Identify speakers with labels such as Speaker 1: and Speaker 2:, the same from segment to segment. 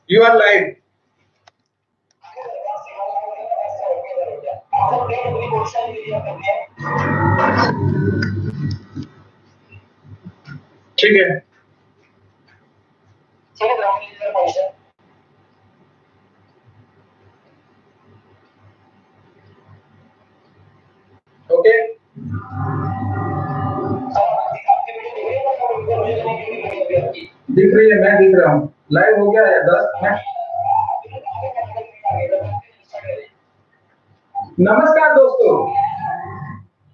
Speaker 1: You are live. ठीक है, okay. दिख रही है, मैं दिख रहा हूँ। लाइव हो गया है 10 मिनट। नमस्कार दोस्तों,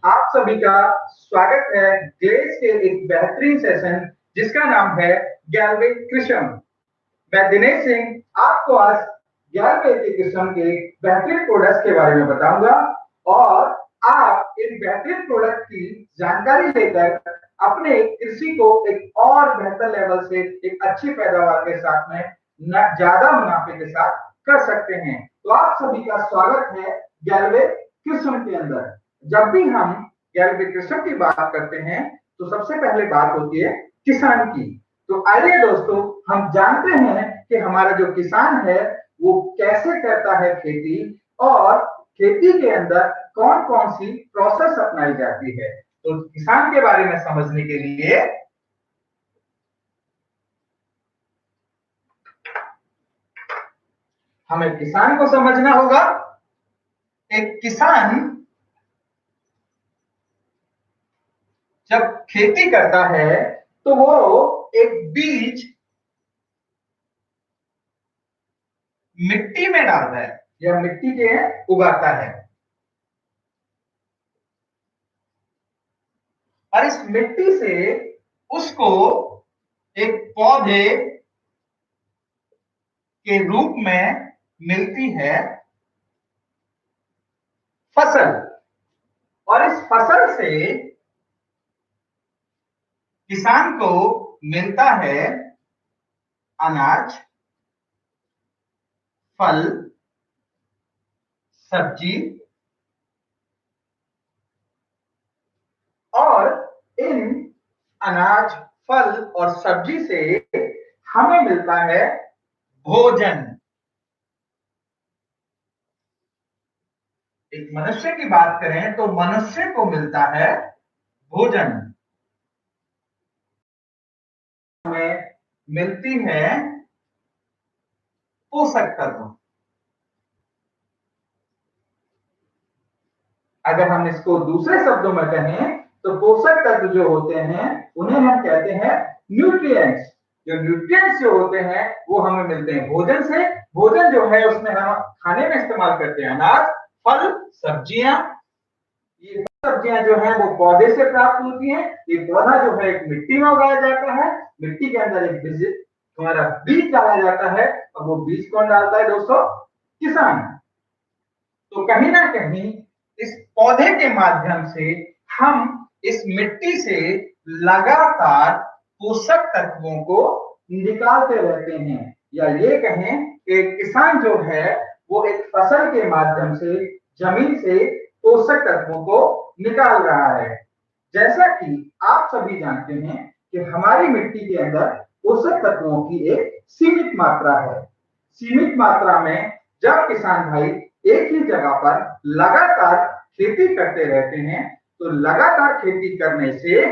Speaker 1: आप सभी का स्वागत है ग्लेस के एक बेहतरीन सेशन जिसका नाम है गैल्वे कृष्ण। मैं दिनेश सिंह आपको आज गैल्वे के कृष्ण के बेहतरीन प्रोडक्ट्स के बारे में बताऊंगा और आप इन बेहतरीन प्रोडक्ट की जानकारी लेकर अपने कृषि को एक और बेहतर लेवल से एक अच्छी पैदावार के साथ में ज्यादा मुनाफे के साथ कर सकते हैं। तो आप सभी का स्वागत है गैल्वे कृष्ण के अंदर। जब भी हम गैल्वे कृष्ण की बात करते हैं तो सबसे पहले बात होती है किसान की। तो आइए दोस्तों, हम जानते हैं कि हमारा जो किसान है वो कैसे करता है खेती और खेती के अंदर कौन कौन सी प्रोसेस अपनाई जाती है। तो किसान के बारे में समझने के लिए हमें किसान को समझना होगा। एक किसान जब खेती करता है तो वो एक बीज मिट्टी में डालता है या मिट्टी के उगाता है और इस मिट्टी से उसको एक पौधे के रूप में मिलती है फसल और इस फसल से किसान को मिलता है अनाज, फल, सब्जी और इन अनाज, फल और सब्जी से हमें मिलता है भोजन। एक मनुष्य की बात करें तो मनुष्य को मिलता है भोजन। हमें मिलती है पोषक तत्व। अगर हम इसको दूसरे शब्दों में कहें तो पोषक तत्व जो होते हैं उन्हें हम कहते हैं न्यूट्रिएंट्स। जो न्यूट्रिएंट्स जो होते हैं वो हमें मिलते हैं भोजन से। भोजन जो है उसमें हम खाने में इस्तेमाल करते हैं अनाज, फल, सब्जियां। ये सब्जियां जो है वो पौधे से प्राप्त होती हैं। ये पौधा जो है एक मिट्टी में उगाया जाता है। मिट्टी के अंदर एक बीज डाला जाता है और वो बीज कौन डालता है दोस्तों? किसान। तो कहीं ना कहीं इस पौधे के माध्यम से हम इस मिट्टी से लगातार पोषक तत्वों को निकालते रहते हैं। या ये कहें कि किसान जो है वो एक फसल के माध्यम से जमीन से पोषक तत्वों को निकाल रहा है। जैसा कि आप सभी जानते हैं कि हमारी मिट्टी के अंदर पोषक तत्वों की एक सीमित मात्रा है। सीमित मात्रा में जब किसान भाई एक ही जगह पर लगातार खेती करते रहते हैं तो लगातार खेती करने से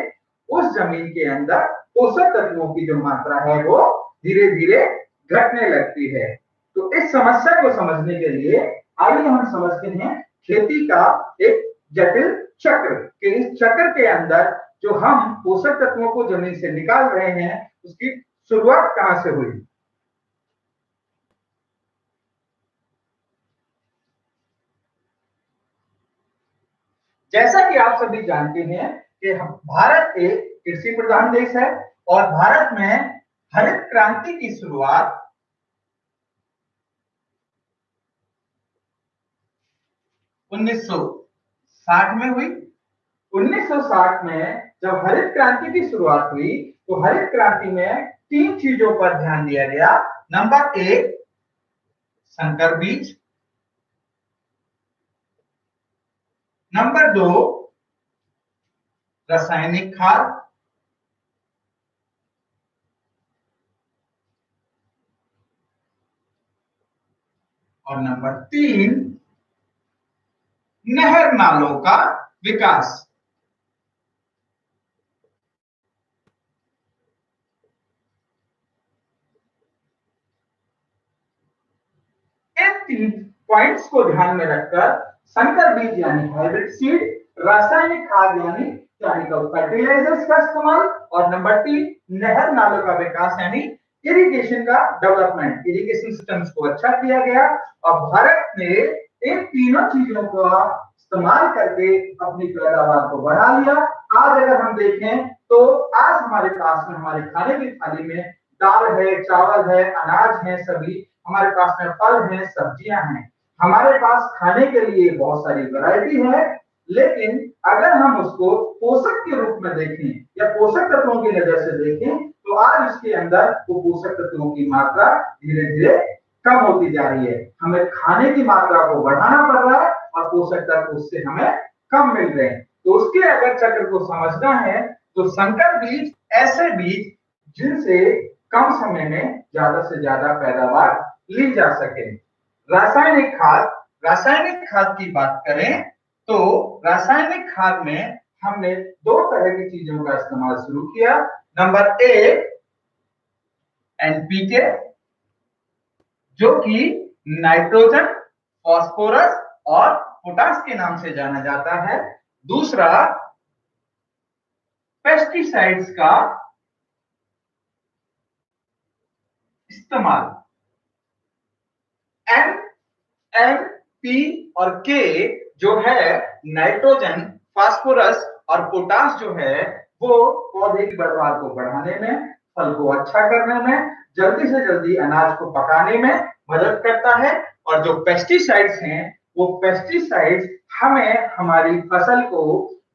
Speaker 1: उस जमीन के अंदर पोषक तत्वों की जो मात्रा है वो धीरे धीरे घटने लगती है। तो इस समस्या को समझने के लिए आइए हम समझते हैं खेती का एक जटिल चक्र कि इस चक्र के अंदर जो हम पोषक तत्वों को जमीन से निकाल रहे हैं उसकी शुरुआत कहां से हुई। जैसा कि आप सभी जानते हैं कि भारत एक कृषि प्रधान देश है और भारत में हरित क्रांति की शुरुआत 1960 में हुई। 1960 में जब हरित क्रांति की शुरुआत हुई तो हरित क्रांति में 3 चीजों पर ध्यान दिया गया। नंबर 1 संकर बीज, नंबर 2 रासायनिक खाद और नंबर 3 नहर नालों का विकास। इन 3 पॉइंट्स को ध्यान में रखकर संकर बीज यानी हाइब्रिड सीड, रासायनिक खाद यानी केमिकल फर्टिलाइजर्स का इस्तेमाल, और नंबर 3 नहर नालों का विकास यानी इरिगेशन का डेवलपमेंट, इरिगेशन सिस्टम्स को अच्छा किया गया। और भारत ने इन तीनों चीजों का इस्तेमाल करके अपनी पैदावार को बढ़ा लिया। आज अगर हम देखें तो आज हमारे पास में हमारे खाने की थाली में दाल है, चावल है, अनाज है, सभी हमारे पास में फल हैं, सब्जियां हैं, हमारे पास खाने के लिए बहुत सारी वैरायटी है। लेकिन अगर हम उसको पोषक के रूप में देखें या पोषक तत्वों की नजर से देखें तो आज इसके अंदर वो पोषक तत्वों की मात्रा धीरे धीरे कम होती जा रही है। हमें खाने की मात्रा को बढ़ाना पड़ रहा है और पोषक तत्व उससे हमें कम मिल रहे हैं। तो उसके अगर चक्र को समझना है तो संकर बीज ऐसे बीज जिनसे कम समय में ज्यादा से ज्यादा पैदावार ली जा सके। रासायनिक खाद की बात करें तो रासायनिक खाद में हमने 2 तरह की चीजों का इस्तेमाल शुरू किया। नंबर 1 एनपीके, जो कि नाइट्रोजन, फास्फोरस और पोटाश के नाम से जाना जाता है। दूसरा पेस्टिसाइड्स का इस्तेमाल। एन, एन, पी और के जो है नाइट्रोजन, फास्फोरस और पोटाश जो है वो पौधे की पैदावार को बढ़ाने में, फल को अच्छा करने में, जल्दी से जल्दी अनाज को पकाने में मदद करता है। और जो पेस्टिसाइड्स हैं वो पेस्टिसाइड्स हमें हमारी फसल को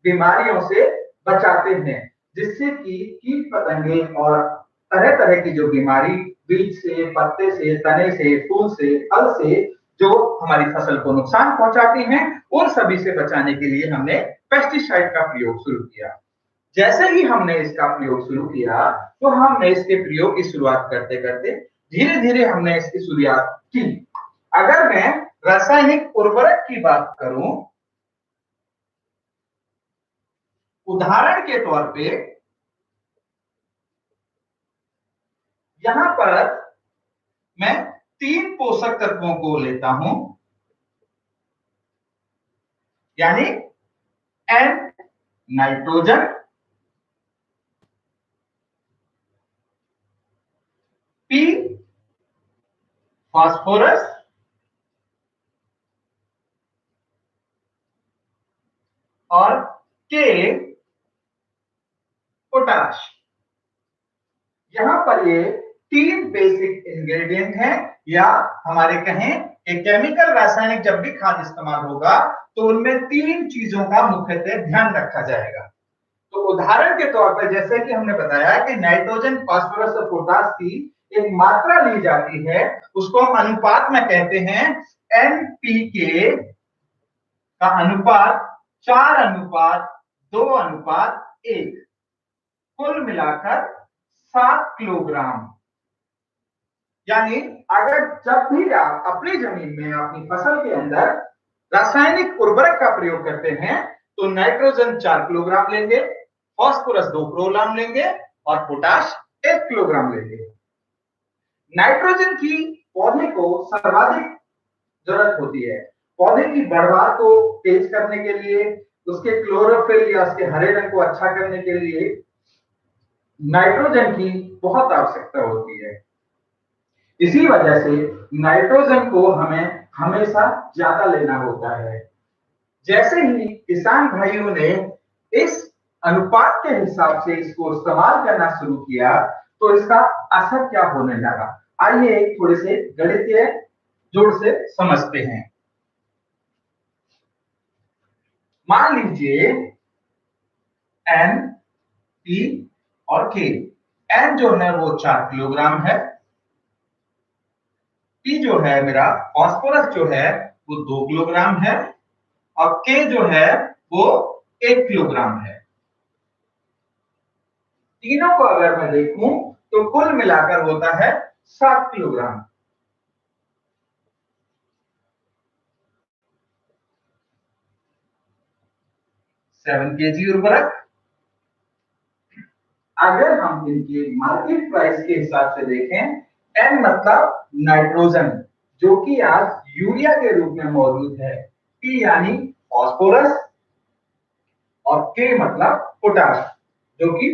Speaker 1: बीमारियों से बचाते हैं, जिससे कि कीट पतंगे और तरह तरह की जो बीमारी बीज से, पत्ते से, तने से, फूल से, फल से जो हमारी फसल को नुकसान पहुंचाती हैं, उन सभी से बचाने के लिए हमने पेस्टिसाइड का प्रयोग शुरू किया। जैसे ही हमने इसका प्रयोग शुरू किया तो हमने इसके प्रयोग की शुरुआत करते करते धीरे धीरे हमने इसकी शुरुआत की। अगर मैं रासायनिक उर्वरक की बात करूं, उदाहरण के तौर पे यहां पर मैं 3 पोषक तत्वों को लेता हूं, यानी एन नाइट्रोजन, पी फास्फोरस और के पोटाश। यहां पर ये 3 बेसिक इंग्रेडिएंट हैं, या हमारे कहें कि केमिकल रासायनिक जब भी खाद इस्तेमाल होगा तो उनमें 3 चीजों का मुख्यतः ध्यान रखा जाएगा। तो उदाहरण के तौर पर जैसे कि हमने बताया कि नाइट्रोजन, फास्फोरस और पोटाश की एक मात्रा ली जाती है, उसको हम अनुपात में कहते हैं एनपीके का अनुपात 4:2:1, कुल मिलाकर 7 किलोग्राम। यानी अगर जब भी आप अपनी जमीन में अपनी फसल के अंदर रासायनिक उर्वरक का प्रयोग करते हैं तो नाइट्रोजन 4 किलोग्राम लेंगे, फास्फोरस 2 किलोग्राम लेंगे और पोटाश 1 किलोग्राम लेंगे। नाइट्रोजन की पौधे को सर्वाधिक जरूरत होती है। पौधे की बढ़वार को तेज करने के लिए, उसके क्लोरोफिल या उसके हरे रंग को अच्छा करने के लिए नाइट्रोजन की बहुत आवश्यकता होती है। इसी वजह से नाइट्रोजन को हमें हमेशा ज्यादा लेना होता है। जैसे ही किसान भाइयों ने इस अनुपात के हिसाब से इसको इस्तेमाल करना शुरू किया तो इसका असर क्या होने लगा, आइए थोड़े से गणितीय जोड़ से समझते हैं। मान लीजिए एन, पी और के। एन जो है वो 4 किलोग्राम है, पी जो है मेरा फास्फोरस जो है वो 2 किलोग्राम है और के जो है वो 1 किलोग्राम है। तीनों को अगर मैं देखूं तो कुल मिलाकर होता है 7 किलोग्राम। 7 kg उर्वरक। अगर हम इनके मार्केट प्राइस के हिसाब से देखें, N मतलब नाइट्रोजन जो कि आज यूरिया के रूप में मौजूद है, P यानी फास्फोरस और K मतलब पोटाश जो कि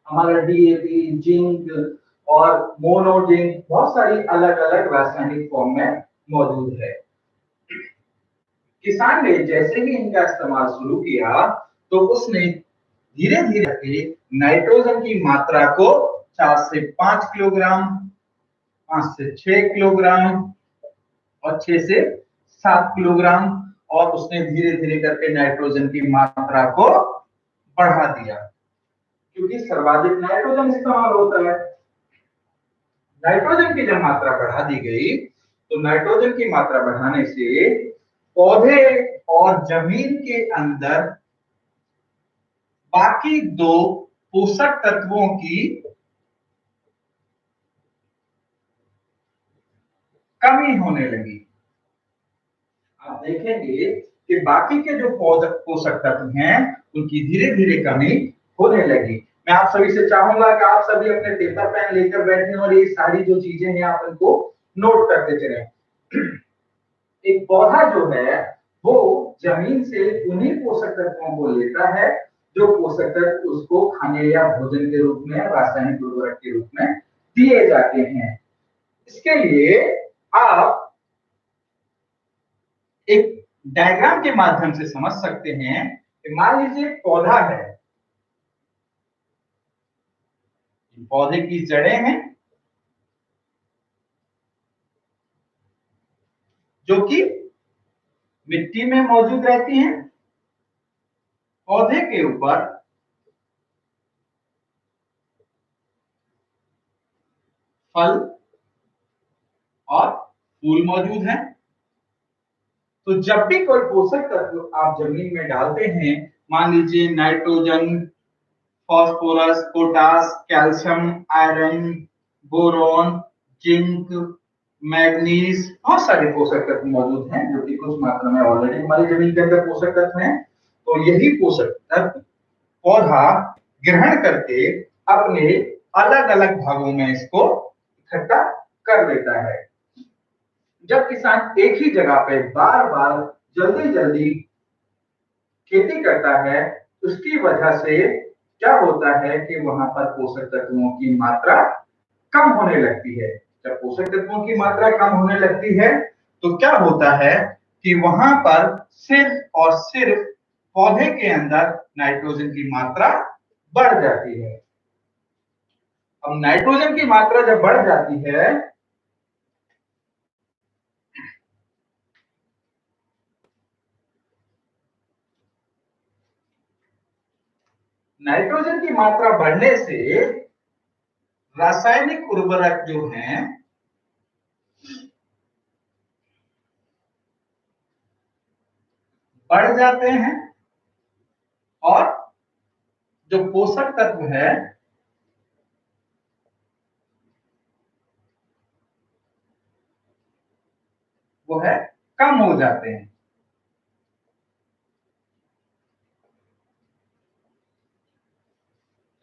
Speaker 1: हमारा DAP, जिंक और मोनोजिंक बहुत सारी अलग अलग रासायनिक फॉर्म में मौजूद है। किसान ने जैसे ही इनका इस्तेमाल शुरू किया तो उसने धीरे धीरे नाइट्रोजन की मात्रा को 4 से 5 किलोग्राम, 5 से 6 किलोग्राम और 6 से 7 किलोग्राम, और उसने धीरे धीरे करके नाइट्रोजन की मात्रा को बढ़ा दिया क्योंकि सर्वाधिक नाइट्रोजन इस्तेमाल होता है। नाइट्रोजन की जब मात्रा बढ़ा दी गई तो नाइट्रोजन की मात्रा बढ़ाने से पौधे और जमीन के अंदर बाकी दो पोषक तत्वों की कमी होने लगी। आप देखेंगे कि बाकी के जो पोषक तत्व हैं उनकी धीरे धीरे कमी होने लगी। मैं आप सभी से चाहूंगा कि आप सभी अपने पेपर पेन लेकर बैठे और ये सारी जो चीजें हैं आप इनको नोट करते चलें। एक पौधा जो है वो जमीन से उन्हीं पोषक तत्वों को लेता है जो पोषक तत्व उसको खाने या भोजन के रूप में, रासायनिक उर्वरक के रूप में दिए जाते हैं। इसके लिए आप एक डायग्राम के माध्यम से समझ सकते हैं कि मान लीजिए पौधा है, पौधे की जड़ें हैं जो कि मिट्टी में मौजूद रहती हैं। पौधे के ऊपर फल और फूल मौजूद हैं। तो जब भी कोई पोषक तत्व आप जमीन में डालते हैं, मान लीजिए nitrogen, phosphorus, potash, calcium, iron, boron, zinc, manganese, बहुत सारे पोषक तत्व मौजूद हैं जो कि कुछ मात्रा में ऑलरेडी हमारी जमीन के अंदर पोषक तत्व हैं। तो यही पोषक तत्व पौधा ग्रहण करके अपने अलग अलग भागों में इसको इकट्ठा कर लेता है। जब किसान एक ही जगह पे बार बार जल्दी जल्दी खेती करता है, उसकी वजह से क्या होता है कि वहां पर पोषक तत्वों की मात्रा कम होने लगती है। जब पोषक तत्वों की मात्रा कम होने लगती है तो क्या होता है कि वहां पर सिर्फ और सिर्फ पौधे के अंदर नाइट्रोजन की मात्रा बढ़ जाती है। अब नाइट्रोजन की मात्रा जब बढ़ जाती है नाइट्रोजन की मात्रा बढ़ने से रासायनिक उर्वरक जो हैं बढ़ जाते हैं और जो पोषक तत्व है वो है कम हो जाते हैं।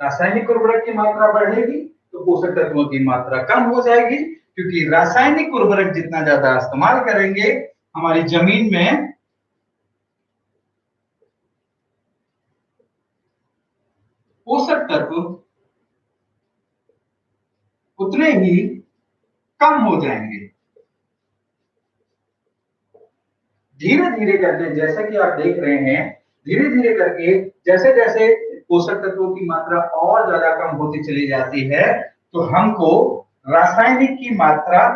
Speaker 1: रासायनिक उर्वरक की मात्रा बढ़ेगी तो पोषक तत्वों की मात्रा कम हो जाएगी, क्योंकि रासायनिक उर्वरक जितना ज्यादा इस्तेमाल करेंगे हमारी जमीन में पोषक तत्व उतने ही कम हो जाएंगे। धीरे धीरे करके जैसा कि आप देख रहे हैं, धीरे धीरे करके जैसे जैसे पोषक तत्वों की मात्रा और ज्यादा कम होती चली जाती है तो हमको रासायनिक की मात्रा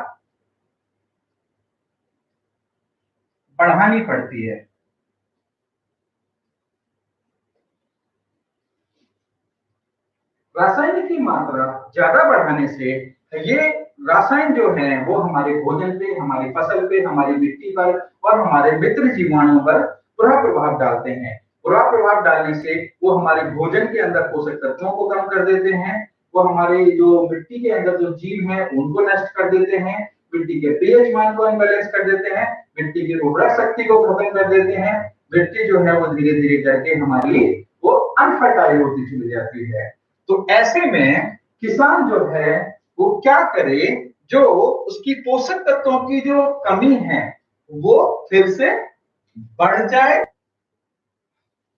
Speaker 1: बढ़ानी पड़ती है। रासायनिक की मात्रा ज्यादा बढ़ाने से ये रासायन जो है वो हमारे भोजन पे, हमारी फसल पे, हमारी मिट्टी पर और हमारे मित्र जीवाणुओं पर बुरा प्रभाव डालते हैं। बुरा प्रभाव डालने से वो हमारे भोजन के अंदर पोषक तत्वों को कम कर देते हैं, वो हमारे जो मिट्टी के अंदर जो जीव हैं उनको नष्ट कर देते हैं, मिट्टी के पीएच मान को अनबैलेंस कर देते हैं, मिट्टी की उर्वरक शक्ति को खत्म कर देते हैं। मिट्टी जो है वो धीरे धीरे करके हमारी वो अनफर्टाइल होती चली जाती है। तो ऐसे में किसान जो है वो क्या करे, जो उसकी पोषक तत्वों की जो कमी है वो फिर से बढ़ जाए।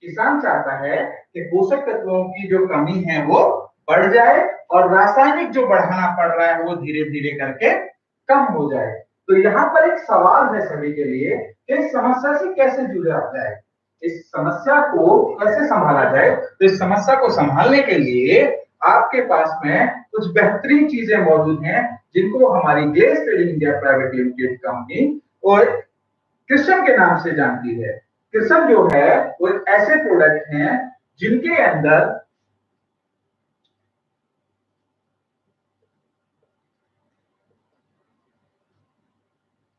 Speaker 1: किसान चाहता है कि पोषक तत्वों की जो कमी है वो बढ़ जाए और रासायनिक जो बढ़ाना पड़ रहा है वो धीरे धीरे करके कम हो जाए। तो यहाँ पर एक सवाल है सभी के लिए कि इस समस्या से कैसे जूझा जाए, इस समस्या को कैसे संभाला जाए। तो इस समस्या को संभालने के लिए आपके पास में कुछ बेहतरीन चीजें मौजूद हैं जिनको हमारी glace trading India private limited company और कृषम के नाम से जानती है। कृषम जो है वो एक ऐसे प्रोडक्ट हैं जिनके अंदर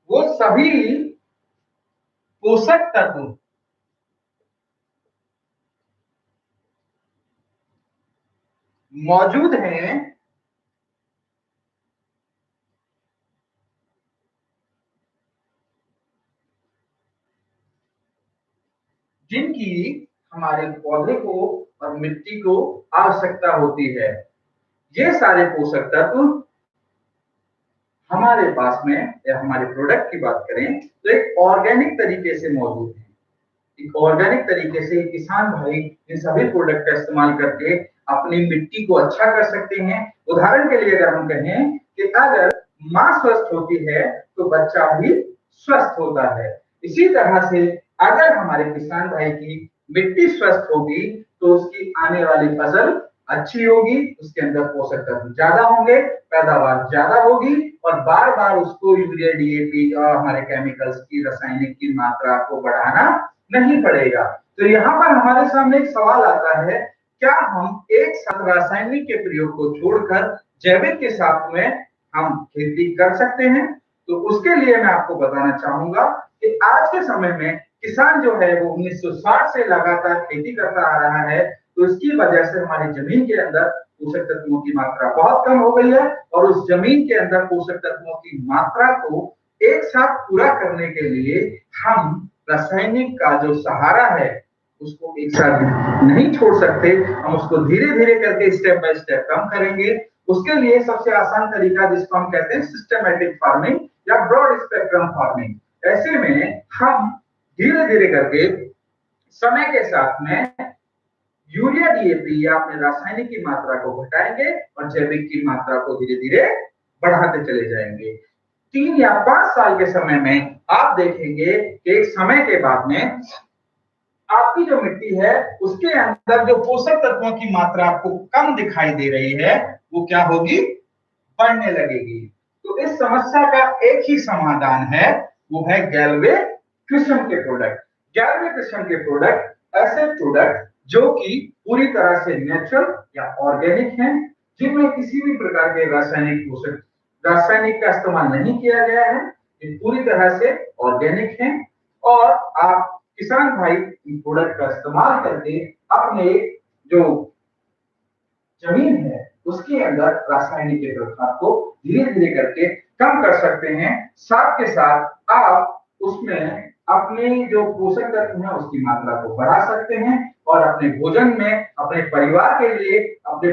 Speaker 1: वो सभी पोषक तत्व मौजूद हैं जिनकी हमारे पौधे को और मिट्टी को आवश्यकता होती है। ये सारे पोषक तत्व हमारे पास में, या हमारे प्रोडक्ट की बात करें तो एक ऑर्गेनिक तरीके से मौजूद है। एक ऑर्गेनिक तरीके से किसान भाई इन सभी प्रोडक्ट का इस्तेमाल करके अपनी मिट्टी को अच्छा कर सकते हैं। उदाहरण के लिए अगर हम कहें कि अगर माँ स्वस्थ होती है तो बच्चा भी स्वस्थ होता है। इसी तरह से अगर हमारे किसान भाई की मिट्टी स्वस्थ होगी तो उसकी आने वाली फसल अच्छी होगी, उसके अंदर पोषक तत्व ज्यादा होंगे, पैदावार ज्यादा होगी और बार बार उसको यूरिया डीएपी और हमारे केमिकल्स की रासायनिक की मात्रा को बढ़ाना नहीं पड़ेगा। तो यहाँ पर हमारे सामने एक सवाल आता है, क्या हम एक साथ रासायनिक के प्रयोग को छोड़कर जैविक के साथ में हम खेती कर सकते हैं? तो उसके लिए मैं आपको बताना चाहूंगा कि आज के समय में किसान जो है वो 1960 से लगातार खेती करता आ रहा है। तो इसकी वजह से हमारी जमीन के अंदर पोषक तत्वों की मात्रा बहुत कम हो गई है और उस जमीन के अंदर पोषक तत्वों की मात्रा को एक साथ पूरा करने के लिए हम रासायनिक का जो सहारा है उसको एक साथ नहीं छोड़ सकते। हम उसको धीरे धीरे करके स्टेप बाय स्टेप कम करेंगे। उसके लिए सबसे आसान तरीका जिसको हम कहते हैं सिस्टमैटिक फार्मिंग या ब्रॉड स्पेक्ट्रम फार्मिंग। ऐसे में हम धीरे धीरे करके समय के साथ में यूरिया डीएपी या अपने रासायनिक की मात्रा को घटाएंगे और जैविक की मात्रा को धीरे धीरे बढ़ाते चले जाएंगे। 3 या 5 साल के समय में आप देखेंगे कि एक समय के बाद में आपकी जो मिट्टी है उसके अंदर जो पोषक तत्वों की मात्रा आपको कम दिखाई दे रही है वो क्या होगी, बढ़ने लगेगी। तो इस समस्या का एक ही समाधान है, वो है गैल्वे कृषम के प्रोडक्ट। गैल्वे कृषम के प्रोडक्ट ऐसे प्रोडक्ट जो कि पूरी तरह से नेचुरल या ऑर्गेनिक हैं, जिनमें किसी भी प्रकार के रासायनिक का इस्तेमाल नहीं किया गया है, ये पूरी तरह से ऑर्गेनिक हैं और आप किसान भाई इन प्रोडक्ट का इस्तेमाल करके अपने जो जमीन है उसके अंदर रासायनिक के प्रभाव को धीरे धीरे करके कम कर सकते हैं। साथ के साथ आप उसमें अपने जो पोषक तत्व है उसकी मात्रा को बढ़ा सकते हैं और अपने भोजन में, अपने परिवार के लिए, अपने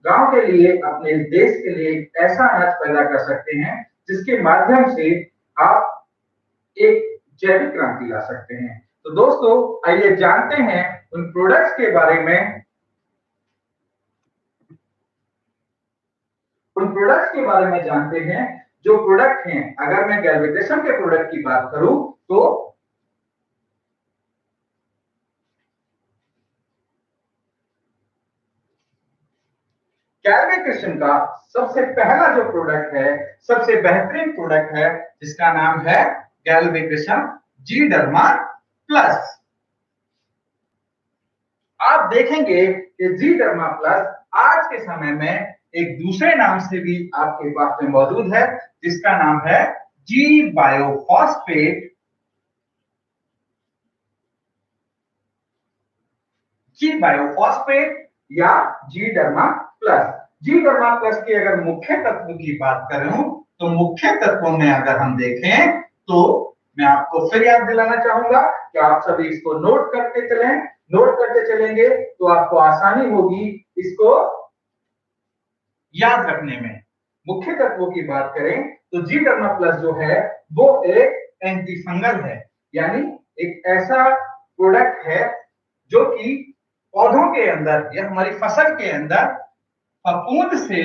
Speaker 1: गांव के लिए, अपने देश के लिए ऐसा अनाज पैदा कर सकते हैं जिसके माध्यम से आप एक जैविक क्रांति ला सकते हैं। तो दोस्तों आइए जानते हैं उन प्रोडक्ट्स के बारे में, उन प्रोडक्ट्स के बारे में जानते हैं जो प्रोडक्ट हैं। अगर मैं गैल्वेटेशन के प्रोडक्ट की बात करूं तो गैल्वेटेशन का सबसे पहला जो प्रोडक्ट है, सबसे बेहतरीन प्रोडक्ट है जिसका नाम है गैल्वेटेशन जी डर्मा प्लस। आप देखेंगे कि जी डर्मा प्लस आज के समय में एक दूसरे नाम से भी आपके पास में मौजूद है जिसका नाम है जी बायोफॉस्फेट, जी बायोफॉस्फेट या जी डर्मा प्लस। जी डर्मा प्लस की अगर मुख्य तत्व की बात करूं तो मुख्य तत्वों में अगर हम देखें तो मैं आपको फिर याद दिलाना चाहूंगा कि आप सभी इसको नोट करते चलें। नोट करते चलेंगे तो आपको आसानी होगी इसको याद रखने में। मुख्य तत्वों की बात करें तो जी डर्मा प्लस जो है वो एक एंटी फंगल है, यानी एक ऐसा प्रोडक्ट है जो कि पौधों के अंदर या हमारी फसल के अंदर फफूंद से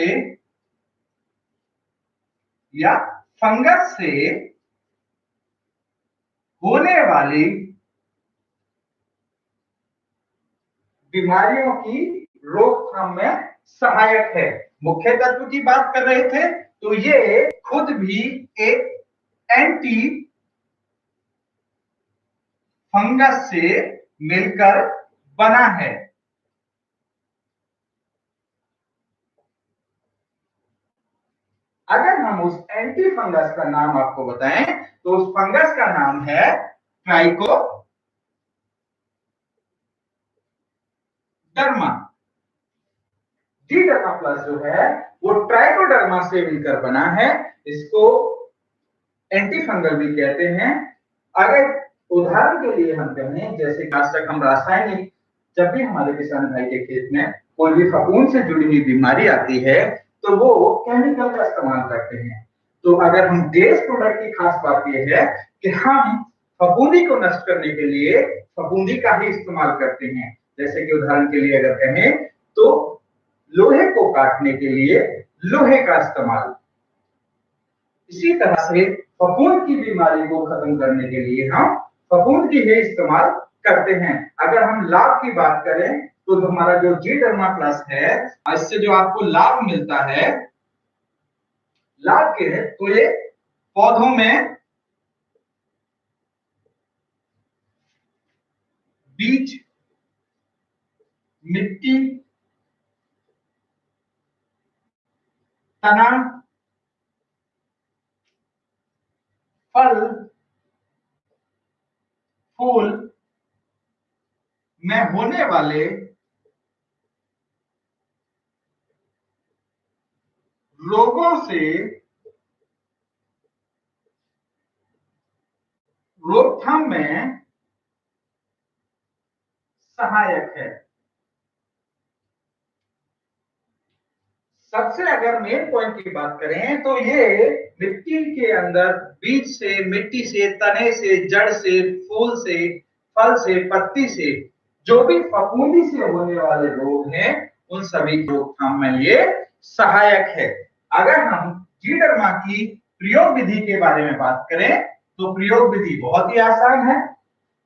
Speaker 1: या फंगस से होने वाली बीमारियों की रोकथाम में सहायक है। मुख्य तत्व की बात कर रहे थे तो ये खुद भी एक एंटी फंगस से मिलकर बना है। अगर हम उस एंटी फंगस का नाम आपको बताएं तो उस फंगस का नाम है ट्राइकोडर्मा। जी डर्मा प्लस जो है वो ट्राइकोडर्मा से मिलकर बना है। इसको एंटी फंगल भी कहते हैं। अगर उदाहरण के लिए हम कहें, जैसे आज तक हम रासायनिक, जब भी हमारे किसान भाई के खेत में कोई भी फफूंद से जुड़ी हुई बीमारी आती है तो वो केमिकल का इस्तेमाल करते हैं। तो अगर हम बेस प्रोडक्ट की खास बात यह है कि हम फफूंदी को नष्ट करने के लिए फफूंदी का ही इस्तेमाल करते हैं। जैसे कि उदाहरण के लिए अगर कहें तो लोहे को काटने के लिए लोहे का इस्तेमाल, इसी तरह से फफूंद की बीमारी को खत्म करने के लिए हम फफूंद की ही इस्तेमाल करते हैं। अगर हम लाभ की बात करें तो हमारा जो जी डर्मा प्लस है, इससे जो आपको लाभ मिलता है, लाभ के है तो ये पौधों में बीज, मिट्टी, तना, फल, फूल में होने वाले रोगों से रोकथाम में सहायक है। सबसे अगर मेन पॉइंट की बात करें तो ये मिट्टी के अंदर बीज से, मिट्टी से, तने से, जड़ से, फूल से, फल से, पत्ती से जो भी फफूंदी से होने वाले रोग हैं उन सभी रोकथाम में ये सहायक है। अगर हम जी डर्मा की प्रयोग विधि के बारे में बात करें तो प्रयोग विधि बहुत ही आसान है।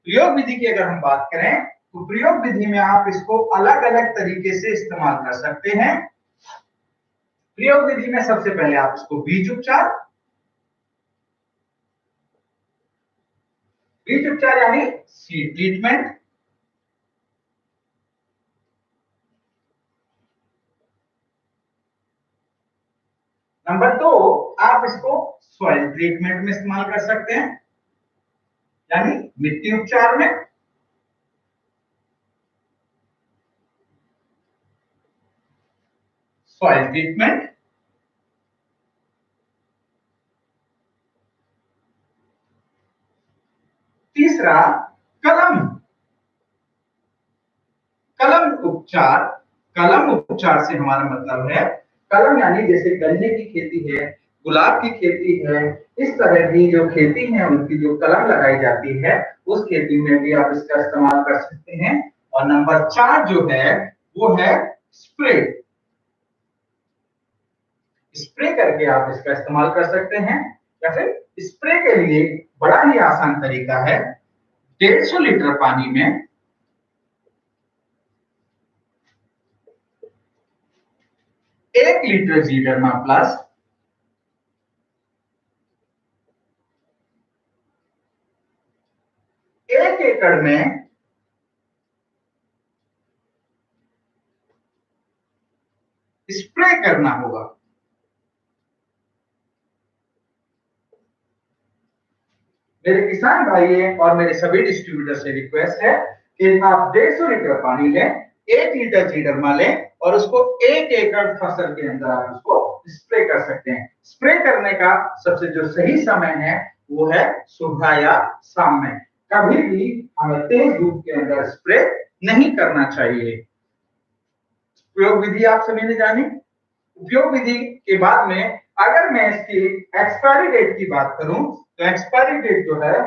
Speaker 1: प्रयोग विधि की अगर हम बात करें तो प्रयोग विधि में आप इसको अलग अलग तरीके से इस्तेमाल कर सकते हैं। प्रयोग विधि में सबसे पहले आप इसको बीज उपचार यानी सीड ट्रीटमेंट, नंबर 2 आप इसको सॉइल ट्रीटमेंट में इस्तेमाल कर सकते हैं, यानी मिट्टी उपचार में। Soil treatment. तीसरा कलम, कलम उपचार। कलम उपचार से हमारा मतलब है, कलम यानी जैसे गन्ने की खेती है, गुलाब की खेती है, इस तरह की जो खेती है उनकी जो कलम लगाई जाती है उस खेती में भी आप इसका इस्तेमाल कर सकते हैं। और नंबर 4 जो है वो है स्प्रे। स्प्रे करके आप इसका इस्तेमाल कर सकते हैं, या फिर स्प्रे के लिए बड़ा ही आसान तरीका है। 150 लीटर पानी में 1 लीटर जी डर्मा प्लस 1 एकड़ में स्प्रे करना होगा। मेरे किसान भाई और मेरे सभी डिस्ट्रीब्यूटर से रिक्वेस्ट है कि आप 150 लीटर पानी लें, 1 लीटर जी डर्मा लें और उसको 1 एकड़ फसल के अंदर आप उसको स्प्रे कर सकते हैं। स्प्रे करने का सबसे जो सही समय है वो है सुबह या शाम में। कभी भी हमें तेज धूप के अंदर स्प्रे नहीं करना चाहिए। उपयोग विधि आप सभी ने जानी। उपयोग विधि के बाद में अगर मैं इसकी एक्सपायरी डेट की बात करूं तो एक्सपायरी डेट जो है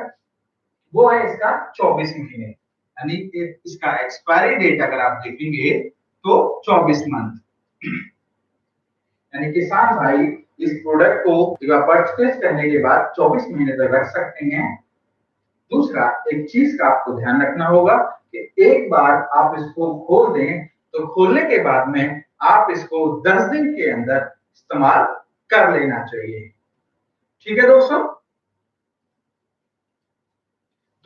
Speaker 1: वो है इसका 24 महीने, यानी कि इसका एक्सपायरी डेट अगर आप देखेंगे तो 24 मंथ। यानी किसान भाई इस प्रोडक्ट को परचेज करने के बाद 24 महीने तक रख सकते हैं। दूसरा एक चीज का आपको ध्यान रखना होगा कि एक बार आप इसको खोल दें तो खोलने के बाद में आप इसको 10 दिन के अंदर इस्तेमाल कर लेना चाहिए। ठीक है दोस्तों।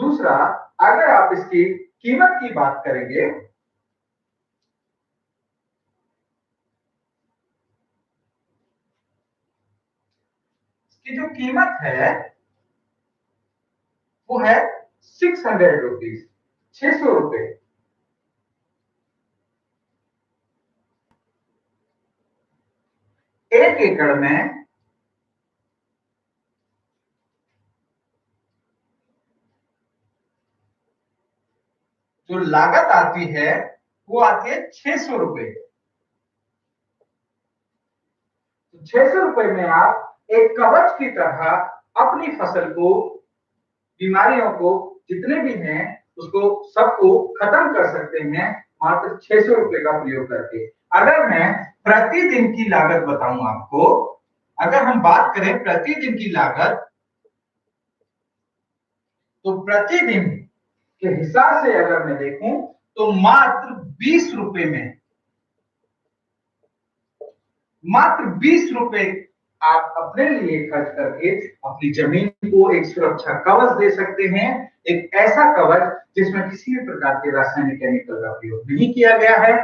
Speaker 1: दूसरा, अगर आप इसकी कीमत की बात करेंगे इसकी जो कीमत है वो है 600 रुपीज, 600 रुपए। एक एकड़ में जो लागत आती है वो आती है 600 रुपए। 600 रुपए में आप एक कवच की तरह अपनी फसल को, बीमारियों को जितने भी हैं उसको सबको खत्म कर सकते हैं मात्र 600 रुपए का प्रयोग करके। अगर मैं प्रतिदिन की लागत बताऊं आपको, अगर हम बात करें प्रतिदिन की लागत, तो प्रतिदिन के हिसाब से अगर मैं देखूं तो मात्र 20 रुपए में, मात्र 20 रुपए आप अपने लिए खर्च करके अपनी जमीन को एक सुरक्षा कवच दे सकते हैं। एक ऐसा कवच जिसमें किसी भी प्रकार के रासायनिक केमिकल का प्रयोग नहीं किया गया है,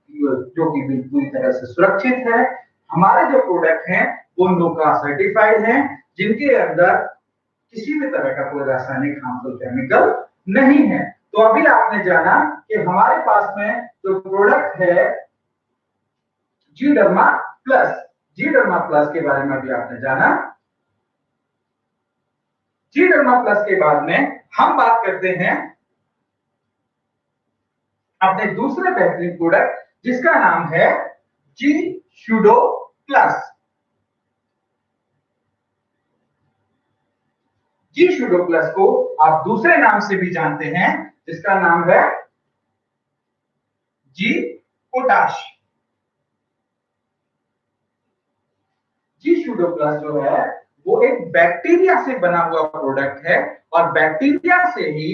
Speaker 1: जो कि बिल्कुल तरह से सुरक्षित है। हमारे जो प्रोडक्ट हैं वो नोका सर्टिफाइड हैं, जिनके अंदर किसी भी तरह का कोई रासायनिक हार्मफुल केमिकल नहीं है। तो अभी आपने जाना कि हमारे पास में जो प्रोडक्ट है जी डर्मा प्लस, जी डर्मा प्लस के बारे में भी आपने जाना। जी डर्मा प्लस के बाद में हम बात करते हैं अपने दूसरे बेहतरीन प्रोडक्ट जिसका नाम है जी शूडो प्लस। जी शूडो प्लस को आप दूसरे नाम से भी जानते हैं जिसका नाम है जी पोटाश। जी शूडो प्लस जो है वो एक बैक्टीरिया से बना हुआ प्रोडक्ट है और बैक्टीरिया से ही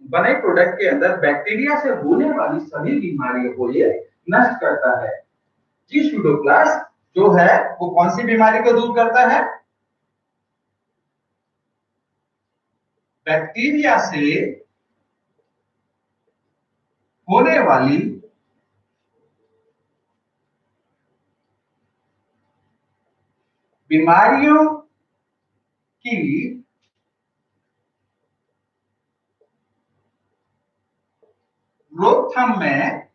Speaker 1: बने प्रोडक्ट के अंदर बैक्टीरिया से होने वाली सभी बीमारियों को ये नष्ट करता है। जी शूडो प्लस जो है वो कौन सी बीमारी को दूर करता है? बैक्टीरिया से होने वाली बीमारियों की रोकथाम में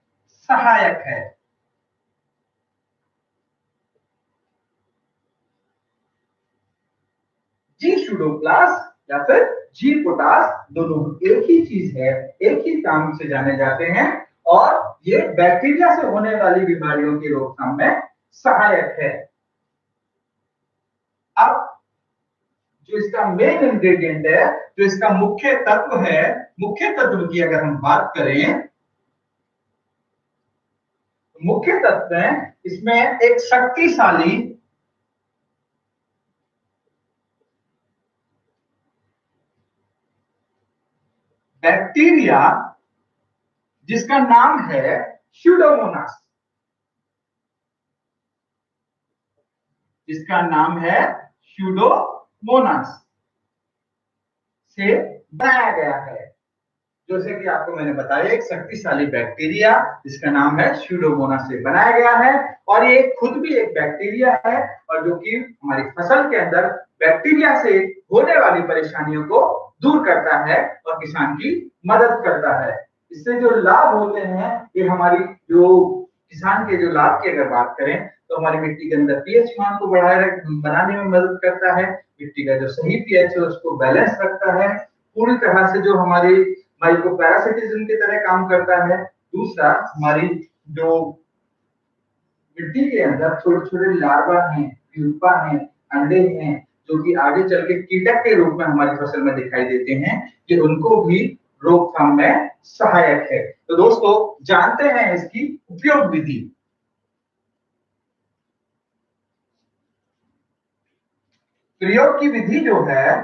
Speaker 1: सहायक है। जी शूडो प्लस या फिर जी पोटाश दोनों एक ही चीज है, एक ही काम से जाने जाते हैं और ये बैक्टीरिया से होने वाली बीमारियों की रोकथाम में सहायक है। अब जो इसका मेन इंग्रेडिएंट है, जो इसका मुख्य तत्व है, मुख्य तत्व की अगर हम बात करें, मुख्य तत्व है इसमें एक शक्तिशाली बैक्टीरिया जिसका नाम है स्यूडोमोनास, जिसका नाम है स्यूडोमोनास से बनाया गया है। जैसे कि आपको मैंने बताया एक शक्तिशाली बैक्टीरिया जिसका नाम है स्यूडोमोनास से बनाया गया है और ये खुद भी एक बैक्टीरिया है और जो कि हमारी फसल के अंदर बैक्टीरिया से होने वाली परेशानियों को दूर करता है और किसान की मदद करता है। इससे जो लाभ होते हैं ये हमारी जो किसान के जो लाभ की अगर बात करें तो हमारी मिट्टी के अंदर पीएच मान को बनाने में मदद करता है। मिट्टी का जो सही पीएच है उसको बैलेंस रखता है। पूरी तरह से जो हमारी माइक्रोपैरासिटिज्म की तरह काम करता है। दूसरा, हमारी जो मिट्टी के अंदर छोटे छोटे लार्वा हैं, प्यूपा हैं, अंडे हैं, जो कि आगे चल के कीटक के रूप में हमारी फसल में दिखाई देते हैं, कि उनको भी रोकथाम में सहायक है। तो दोस्तों जानते हैं इसकी उपयोग विधि। प्रयोग की विधि जो है,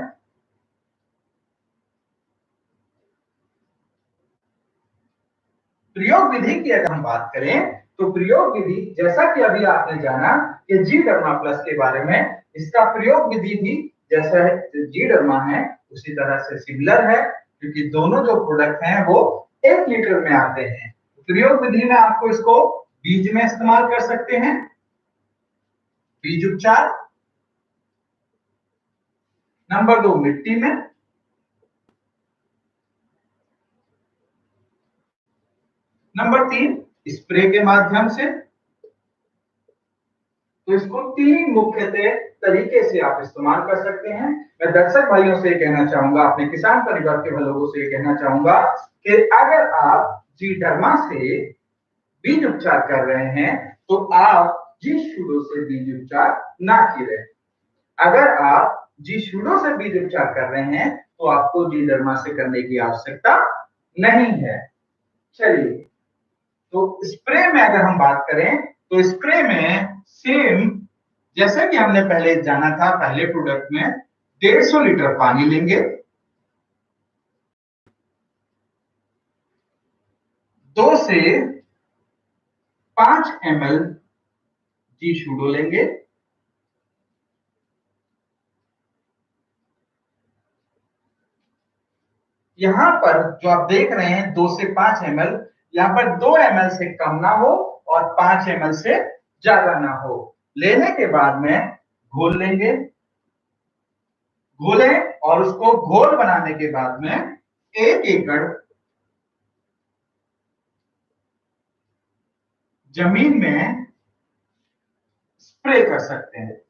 Speaker 1: प्रयोग विधि की अगर हम बात करें तो प्रयोग विधि, जैसा कि अभी आपने जाना कि जी डर्मा प्लस के बारे में, इसका प्रयोग विधि भी जैसा है जी डर्मा है उसी तरह से सिमिलर है, क्योंकि दोनों जो प्रोडक्ट हैं वो 1 लीटर में आते हैं। प्रयोग विधि में आपको इसको बीज में इस्तेमाल कर सकते हैं, बीज उपचार। नंबर 2 मिट्टी में। नंबर 3 स्प्रे के माध्यम से। तो इसको 3 मुख्यतः तरीके से आप इस्तेमाल कर सकते हैं। मैं दर्शक भाइयों से कहना चाहूंगा, अपने किसान परिवार के लोगों से कहना चाहूंगा कि अगर आप जी डर्मा से बीज उपचार कर रहे हैं तो आप जी शूडो से बीज उपचार ना करें। अगर आप जी शूडो से बीज उपचार कर रहे हैं तो आपको जी डर्मा से करने की आवश्यकता नहीं है। चलिए, तो स्प्रे में अगर हम बात करें तो स्प्रे में सेम जैसे कि हमने पहले जाना था, पहले प्रोडक्ट में 150 लीटर पानी लेंगे, 2 से 5 ml जी शूडो लेंगे, यहां पर जो आप देख रहे हैं 2 से 5 ml, यहां पर 2 ml से कम ना हो और 5 ml से ज्यादा ना हो। लेने के बाद में घोल लेंगे, घोलें और उसको घोल बनाने के बाद में 1 एकड़ जमीन में स्प्रे कर सकते हैं।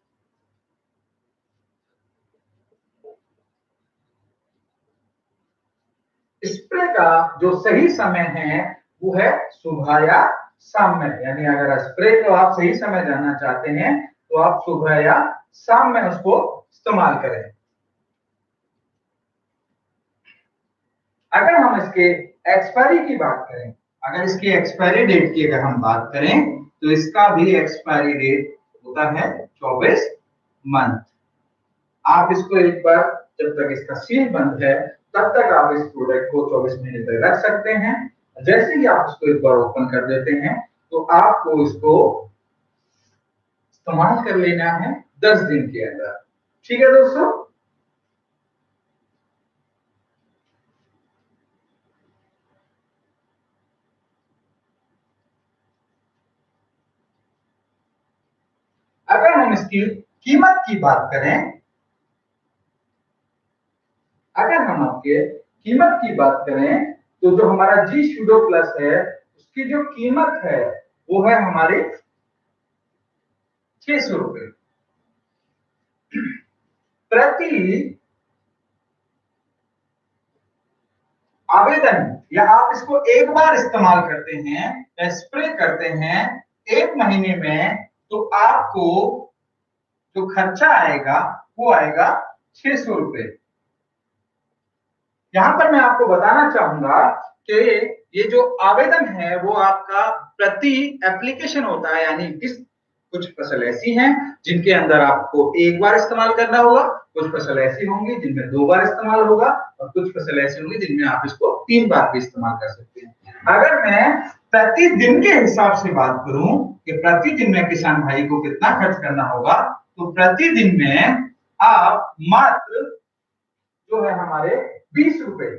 Speaker 1: स्प्रे का जो सही समय है वो है सुबह या शाम में, यानी अगर स्प्रे को आप सही समय जानना चाहते हैं तो आप सुबह या शाम में उसको इस्तेमाल करें। अगर हम इसके एक्सपायरी की बात करें, अगर इसकी एक्सपायरी डेट की अगर हम बात करें तो इसका भी एक्सपायरी डेट होता है 24 मंथ। आप इसको एक बार, जब तक इसका सील बंद है तब तक आप इस प्रोडक्ट को 24 महीने तक रख सकते हैं। जैसे ही आप इसको एक बार ओपन कर देते हैं तो आपको इसको इस्तेमाल कर लेना है 10 दिन के अंदर। ठीक है दोस्तों। अगर हम इसकी कीमत की बात करें, अगर हम आपके कीमत की बात करें तो जो हमारा जी शूडो प्लस है उसकी जो कीमत है वो है हमारे 600 रुपए प्रति आवेदन। या आप इसको एक बार इस्तेमाल करते हैं, स्प्रे करते हैं 1 महीने में, तो आपको जो खर्चा आएगा वो आएगा 600 रुपए। यहां पर मैं आपको बताना चाहूंगा कि ये जो आवेदन है वो आपका प्रति एप्लीकेशन होता है, यानी कुछ फसल ऐसी हैं जिनके अंदर आपको एक बार इस्तेमाल करना होगा, कुछ फसल ऐसी होंगी जिनमें 2 बार इस्तेमाल होगा, और कुछ फसल ऐसी होंगी जिनमें आप इसको 3 बार भी इस्तेमाल कर सकते हैं। अगर मैं प्रतिदिन के हिसाब से बात करूं कि प्रतिदिन में किसान भाई को कितना खर्च करना होगा, तो प्रतिदिन में आप मात्र जो है हमारे 20 रुपए,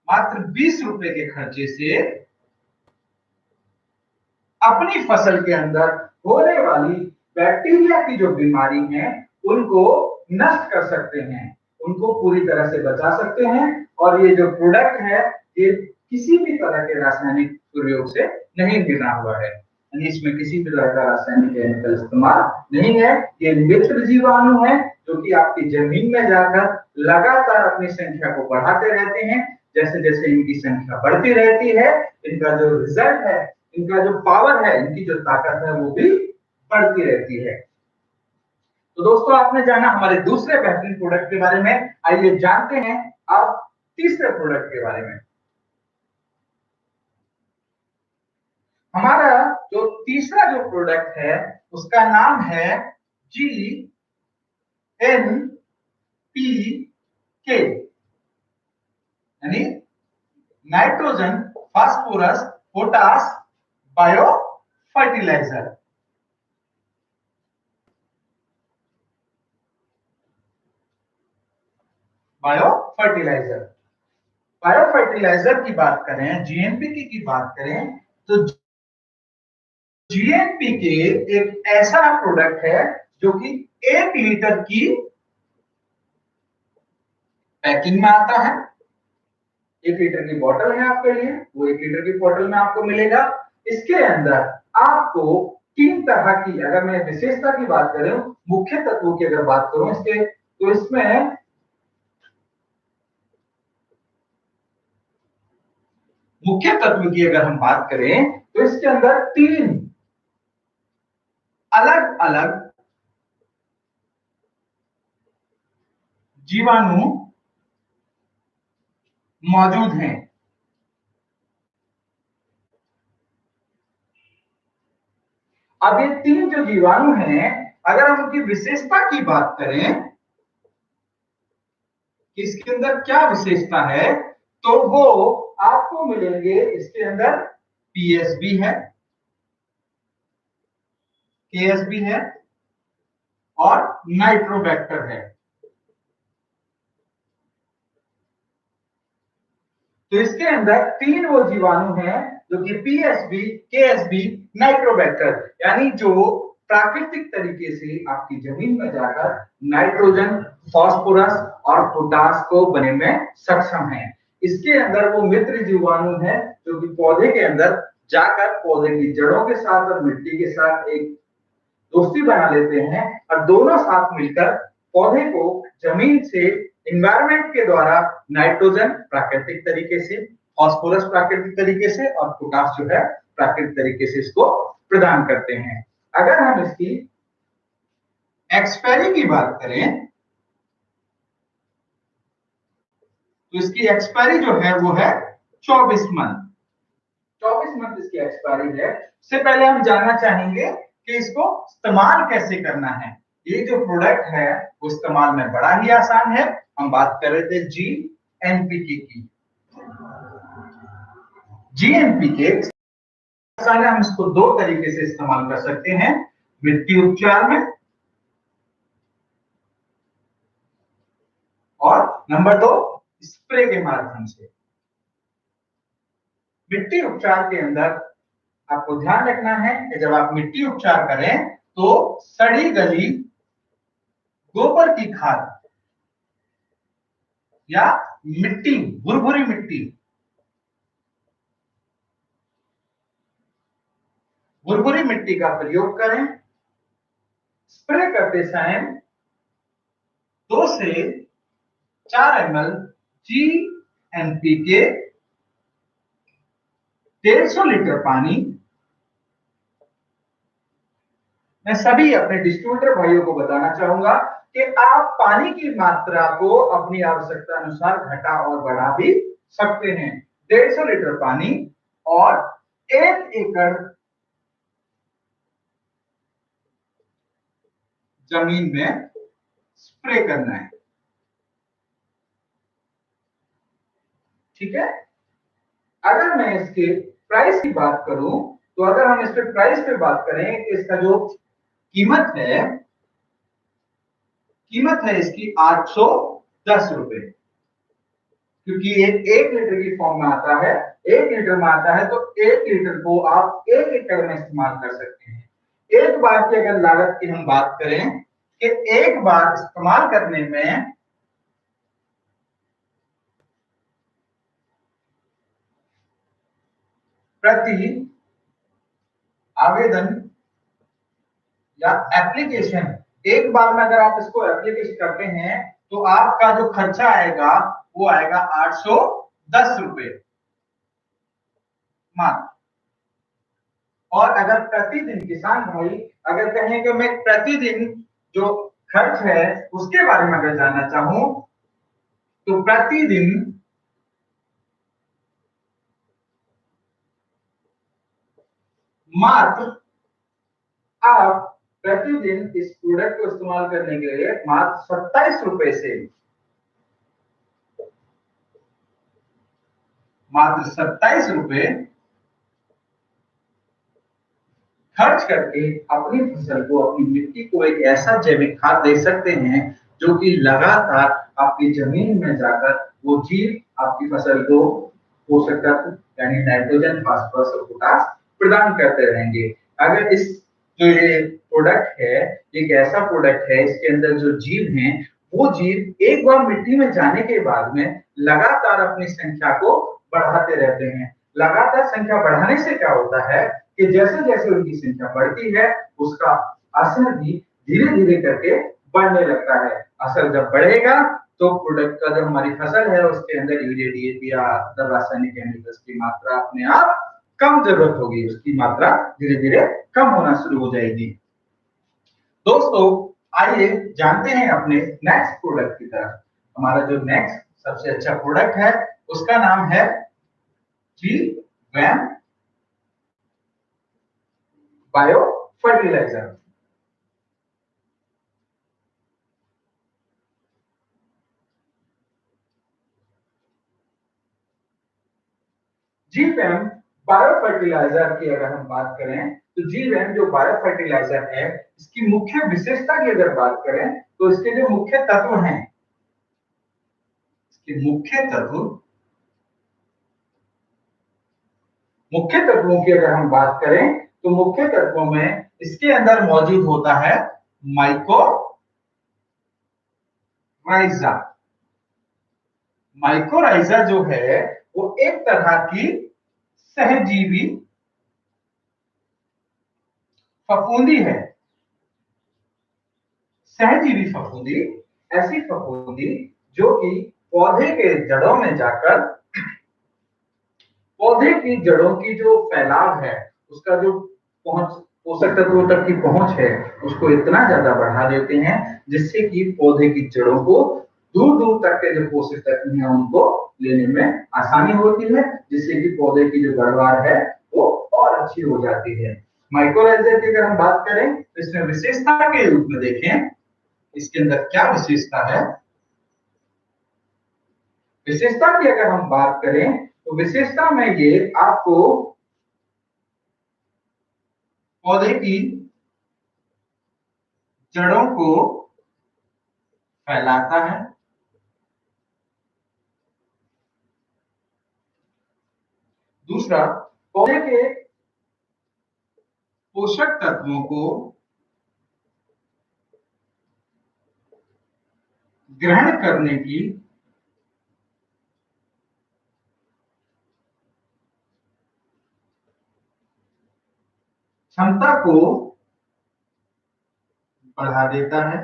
Speaker 1: मात्र 20 रुपए के खर्चे से अपनी फसल के अंदर होने वाली बैक्टीरिया की जो बीमारी है उनको नष्ट कर सकते हैं, उनको पूरी तरह से बचा सकते हैं। और ये जो प्रोडक्ट है ये किसी भी तरह के रासायनिक प्रयोग से नहीं मिला हुआ है। यानी इसमें किसी भी तरह का रासायनिक केमिकल इस्तेमाल नहीं है। ये मित्र जीवाणु है जो कि आपकी जमीन में जाकर लगातार अपनी संख्या को बढ़ाते रहते हैं। जैसे जैसे इनकी संख्या बढ़ती रहती है, इनका जो रिजल्ट है, इनका जो पावर है, इनकी जो ताकत है, वो भी बढ़ती रहती है। तो दोस्तों, आपने जाना हमारे दूसरे बेहतरीन प्रोडक्ट के बारे में। आइए जानते हैं अब तीसरे प्रोडक्ट के बारे में। हमारा जो तीसरा जो प्रोडक्ट है उसका नाम है GNPK, यानी nitrogen phosphorus potash bio fertiliser. Bio fertiliser, bio fertiliser की बात करें, जीएनपीके की बात करें, तो जीएनपीके एक ऐसा प्रोडक्ट है जो कि 1 लीटर की पैकिंग में आता है। 1 लीटर की बोतल है आपके लिए, वो 1 लीटर की बोतल में आपको मिलेगा। इसके अंदर आपको 3 तरह की, अगर मैं विशेषता की बात करूं, मुख्य तत्वों की अगर बात करूं इसके, तो इसमें मुख्य तत्व की अगर हम बात करें तो इसके अंदर 3 अलग अलग जीवाणु मौजूद हैं। अब ये 3 जो जीवाणु हैं, अगर हम उनकी विशेषता की बात करें कि इसके अंदर क्या विशेषता है, तो वो आपको मिलेंगे। इसके अंदर पीएसबी है, केएसबी है और नाइट्रोबैक्टर है। तो इसके अंदर 3 वो जीवाणु हैं जो कि पीएसबी, केएसबी, नाइट्रोबैक्टर, यानी जो प्राकृतिक तरीके से आपकी जमीन में जाकर नाइट्रोजन, फास्फोरस और पोटास को बनने में सक्षम है। इसके अंदर वो मित्र जीवाणु है जो कि पौधे के अंदर जाकर पौधे की जड़ों के साथ और मिट्टी के साथ एक दोस्ती बना लेते हैं और दोनों साथ मिलकर पौधे को जमीन से, इन्वायरमेंट के द्वारा नाइट्रोजन प्राकृतिक तरीके से, फास्फोरस प्राकृतिक तरीके से और पोटास जो है प्राकृतिक तरीके से इसको प्रदान करते हैं। अगर हम इसकी एक्सपायरी की बात करें तो इसकी एक्सपायरी जो है वो है 24 मंथ। 24 मंथ इसकी एक्सपायरी है। इससे पहले हम जानना चाहेंगे कि इसको इस्तेमाल कैसे करना है। ये जो प्रोडक्ट है वो इस्तेमाल में बड़ा ही आसान है। हम बात कर रहे थे जीएनपीके की। जीएनपीके आसान है, हम इसको 2 तरीके से इस्तेमाल कर सकते हैं, मिट्टी उपचार में और नंबर 2 स्प्रे के माध्यम से। मिट्टी उपचार के अंदर आपको ध्यान रखना है कि जब आप मिट्टी उपचार करें तो सड़ी गली गोबर की खाद या मिट्टी, भुरभुरी मिट्टी, भुरभुरी मिट्टी का प्रयोग करें। स्प्रे करते समय 2 से 4 ml जीएनपीके 150 लीटर पानी। मैं सभी अपने डिस्ट्रीब्यूटर भाइयों को बताना चाहूंगा कि आप पानी की मात्रा को अपनी आवश्यकता अनुसार घटा और बढ़ा भी सकते हैं। 150 लीटर पानी और 1 एकड़ जमीन में स्प्रे करना है। ठीक है। अगर मैं इसके प्राइस की बात करूं तो अगर हम इसके प्राइस पे बात करें कि इसका जो कीमत है इसकी 810 रुपए, क्योंकि ये 1 लीटर की फॉर्म में आता है। 1 लीटर में आता है तो 1 लीटर को आप 1 एकड़ में इस्तेमाल कर सकते हैं। एक बार की अगर लागत की हम बात करें कि एक बार इस्तेमाल करने में प्रति आवेदन या एप्लीकेशन, एक बार में अगर आप इसको एप्लीकेशन करते हैं तो आपका जो खर्चा आएगा वो आएगा 810 रुपए मात्र। और अगर प्रतिदिन किसान भाई अगर कहें कि मैं प्रतिदिन जो खर्च है उसके बारे में अगर जानना चाहूं तो प्रतिदिन मात्र आप प्रतिदिन इस प्रोडक्ट को इस्तेमाल करने के लिए मात्र 27 रुपए से, मात्र 27 रुपए खर्च करके अपनी फसल को, अपनी मिट्टी को एक ऐसा जैविक खाद दे सकते हैं जो कि लगातार आपकी जमीन में जाकर वो जीव आपकी फसल को पोषक तत्व यानी नाइट्रोजन, फास्फोरस और पोटास प्रदान करते रहेंगे। अगर इस जो ये प्रोडक्ट है एक ऐसा प्रोडक्ट है इसके अंदर जो जीव हैं वो जीव एक बार मिट्टी में जाने के बाद में लगातार अपनी संख्या को बढ़ाते रहते हैं। लगातार संख्या बढ़ाने से क्या होता है कि जैसे जैसे उनकी संख्या बढ़ती है उसका असर भी धीरे धीरे करके बढ़ने लगता है। असर जब बढ़ेगा तो प्रोडक्ट का जो हमारी फसल है उसके अंदर यूरिया, डीएपी या रासायनिक केमिकल्स की मात्रा अपने आप कम जरूरत होगी, उसकी मात्रा धीरे धीरे कम होना शुरू हो जाएगी। दोस्तों आइए जानते हैं अपने नेक्स्ट प्रोडक्ट की तरफ। हमारा जो नेक्स्ट सबसे अच्छा प्रोडक्ट है उसका नाम है जीवैम बायो फर्टिलाइजर। जीवैम बायो फर्टिलाइजर की अगर हम बात करें तो जीवैम जो बायो फर्टिलाइजर है इसकी मुख्य विशेषता की अगर बात करें तो इसके जो मुख्य तत्व हैं, इसके मुख्य तत्वों की अगर हम बात करें तो मुख्य तत्वों में इसके अंदर मौजूद होता है माइकोराइजा। माइकोराइजा जो है वो एक तरह की सहजीवी फफूंदी है। सहजीवी फफूंदी ऐसी फफूंदी जो कि पौधे के जड़ों में जाकर पौधे की जड़ों की जो फैलाव है उसका जो पोषक तत्वों तक की पहुंच है उसको इतना ज्यादा बढ़ा देते हैं जिससे कि पौधे की जड़ों को दूर दूर तक के जो पोषक तत्व हैं उनको लेने में आसानी होती है, जिससे कि पौधे की जो बढ़वार है वो और अच्छी हो जाती है। माइक्रोराइजा की अगर हम बात करें तो इसमें विशेषता के रूप में देखें इसके अंदर क्या विशेषता है। विशेषता की अगर हम बात करें तो विशेषता में ये आपको पौधे की जड़ों को फैलाता है, दूसरा पौधे के पोषक तत्वों को ग्रहण करने की क्षमता को बढ़ा देता है।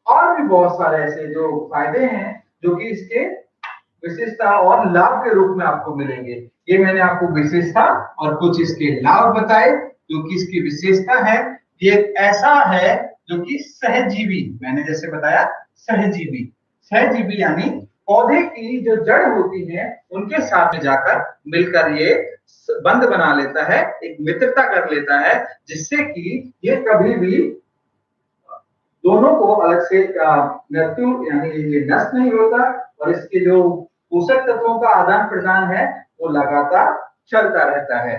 Speaker 1: और भी बहुत सारे ऐसे जो फायदे हैं जो कि इसके विशेषता और लाभ के रूप में आपको मिलेंगे। ये मैंने आपको विशेषता और कुछ इसके लाभ बताए। जो कि इसकी विशेषता है ये ऐसा है जो कि सहजीवी, मैंने जैसे बताया सहजीवी यानी पौधे की जो जड़ होती है उनके साथ में जाकर मिलकर ये बंध बना लेता है, एक मित्रता कर लेता है, जिससे कि ये कभी भी दोनों को अलग से मृत्यु यानी ये नष्ट नहीं होता और इसके जो पोषक तत्वों का आदान प्रदान है वो लगातार चलता रहता है।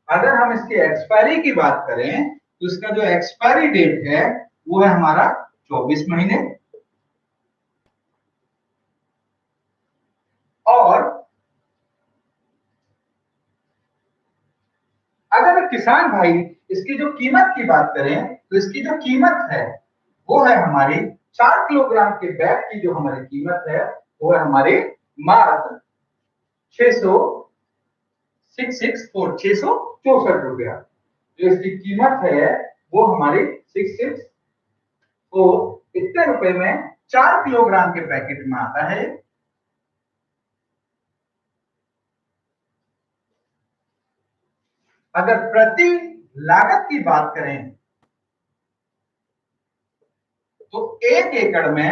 Speaker 1: अगर हम इसकी एक्सपायरी की बात करें तो इसका जो एक्सपायरी डेट है वो है हमारा 24 महीने। और अगर किसान भाई इसकी जो कीमत की बात करें तो इसकी जो कीमत है वो है हमारी 4 किलोग्राम के बैग की जो हमारी कीमत है वो है हमारी मात्र 664 664 जो इसकी कीमत है वो हमारी 664 इतने रुपए में 4 किलोग्राम के पैकेट में आता है। अगर प्रति लागत की बात करें तो 1 एकड़ में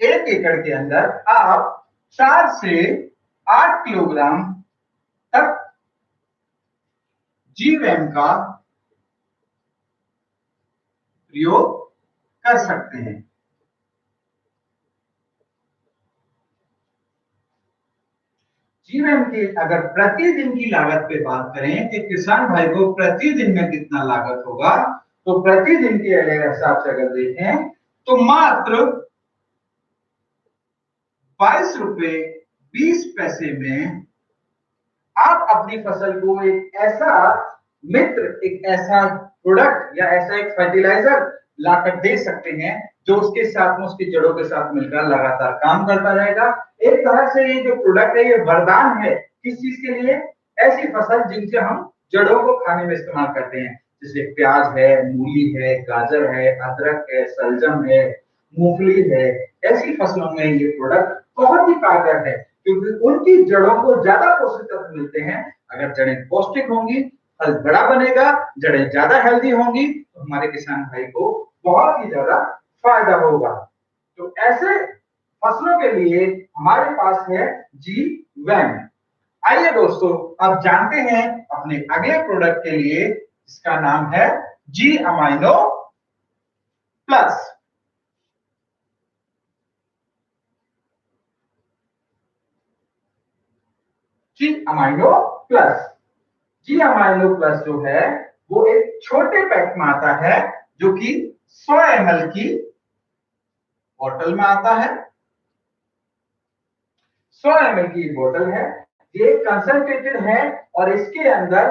Speaker 1: 1 एकड़ के अंदर आप 4 से 8 किलोग्राम तक जीवैम का प्रयोग कर सकते हैं। जीवैम की अगर प्रतिदिन की लागत पे बात करें कि किसान भाई को प्रतिदिन में कितना लागत होगा, तो प्रतिदिन के हिसाब से अगर देखें तो मात्र 22 रुपए 20 पैसे में आप अपनी फसल को एक ऐसा मित्र, एक ऐसा प्रोडक्ट या ऐसा एक फर्टिलाइजर लाकर दे सकते हैं जो उसके साथ में उसकी जड़ों के साथ मिलकर लगातार काम करता रहेगा। एक तरह से ये जो प्रोडक्ट है ये वरदान है किस चीज के लिए? ऐसी फसल जिनसे हम जड़ों को खाने में इस्तेमाल करते हैं, जैसे प्याज है, मूली है, गाजर है, अदरक है, सलजम है, मूंगफली है। ऐसी फसलों में ये प्रोडक्ट बहुत ही कारगर है क्योंकि उनकी जड़ों को ज्यादा पोषक तत्व मिलते हैं। अगर जड़ें पौष्टिक होंगी, फल बड़ा बनेगा, जड़ें ज्यादा हेल्दी होंगी तो हमारे किसान भाई को बहुत ही ज्यादा फायदा होगा। तो ऐसे फसलों के लिए हमारे पास है जीवैम। आइए दोस्तों अब जानते हैं अपने अगले प्रोडक्ट के लिए, इसका नाम है जी अमाइनो प्लस। जी अमाइनो प्लस, जी अमाइनो प्लस जो है वो एक छोटे पैक में आता है जो कि 100 ml की बोतल में आता है। 100 ml की बोतल है, ये कंसंट्रेटेड है और इसके अंदर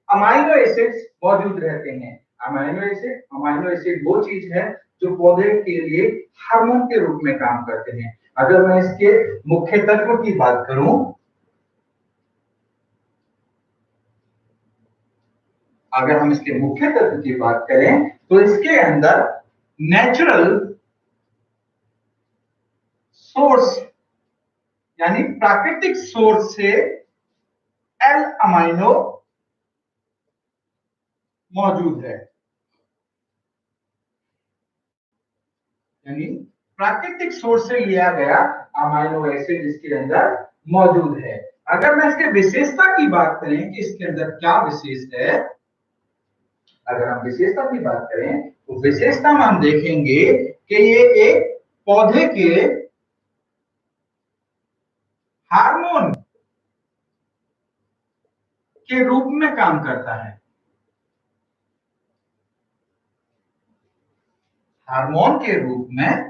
Speaker 1: अमाइनो एसिड्स मौजूद रहते हैं। अमाइनो एसिड वो चीज है जो पौधे के लिए हार्मोन के रूप में काम करते हैं। अगर मैं इसके मुख्य तत्व की बात करूं, अगर हम इसके मुख्य तत्व की बात करें तो इसके अंदर नेचुरल सोर्स यानी प्राकृतिक सोर्स से एल अमाइनो मौजूद है, यानी प्राकृतिक सोर्स से लिया गया अमाइनो एसिड इसके अंदर मौजूद है। अगर मैं इसके विशेषता की बात करें कि इसके अंदर क्या विशेष है, अगर हम विशेषता की बात करें तो विशेषता में हम देखेंगे कि ये एक पौधे के हार्मोन के रूप में काम करता है। हार्मोन के रूप में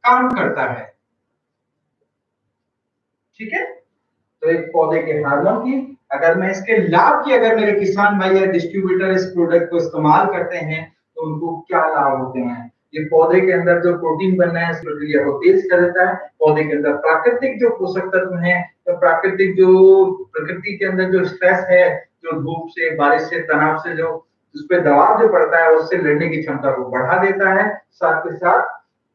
Speaker 1: काम करता है, ठीक है। तो एक पौधे के हार्मोन की, अगर मैं इसके लाभ की, अगर मेरे किसान भाई या डिस्ट्रीब्यूटर इस प्रोडक्ट को इस्तेमाल करते हैं तो उनको क्या लाभ होते हैं? ये पौधे के अंदर जो प्रोटीन बनना है इस प्रक्रिया को तेज कर देता है। पौधे के अंदर प्राकृतिक जो पोषक तत्व हैं, तो प्राकृतिक जो प्रकृति के अंदर जो स्ट्रेस है, जो धूप से, बारिश से, तनाव से जो उस पर दबाव जो पड़ता है उससे लड़ने की क्षमता को बढ़ा देता है। साथ के साथ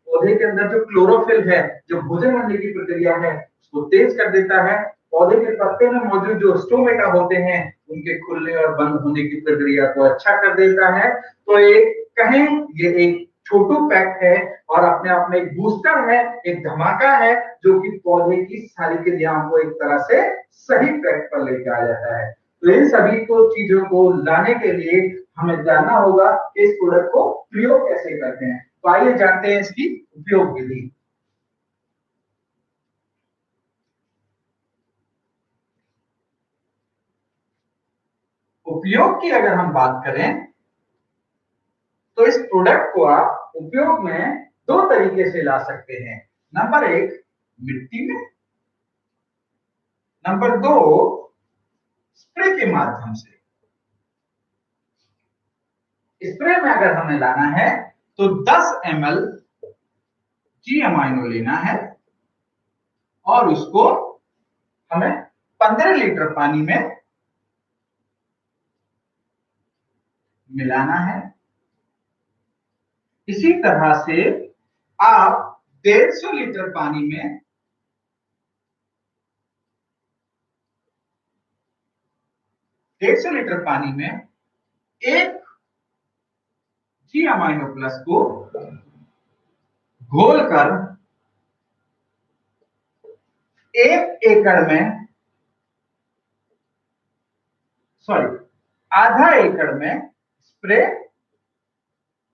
Speaker 1: पौधे के अंदर जो क्लोरोफिल है, जो भोजन बनने की प्रक्रिया है, उसको तेज कर देता है। पौधे के पत्ते में मौजूद जो स्टोमेटा होते हैं उनके खुलने और बंद होने की प्रक्रिया को अच्छा कर देता है। तो एक कहें ये एक छोटू पैक है और अपने आप में एक बूस्टर है, एक धमाका है जो कि पौधे की सारी क्रियाओं को एक तरह से सही ट्रैक पर लेके आ जाता है। तो इन सभी को चीजों को लाने के लिए हमें जानना होगा कि इस प्रोडक्ट को प्रयोग कैसे करते हैं। तो आइए जानते हैं इसकी उपयोग विधि। उपयोग की अगर हम बात करें तो इस प्रोडक्ट को आप उपयोग में 2 तरीके से ला सकते हैं। नंबर 1 मिट्टी में, नंबर 2 स्प्रे के माध्यम से। स्प्रे में अगर हमें लाना है तो 10 ml जी अमाइनो लेना है और उसको हमें 15 लीटर पानी में मिलाना है। इसी तरह से आप 150 लीटर पानी में 150 लीटर पानी में एक जी अमाइनो प्लस को घोलकर 1 एकड़ में आधा एकड़ में स्प्रे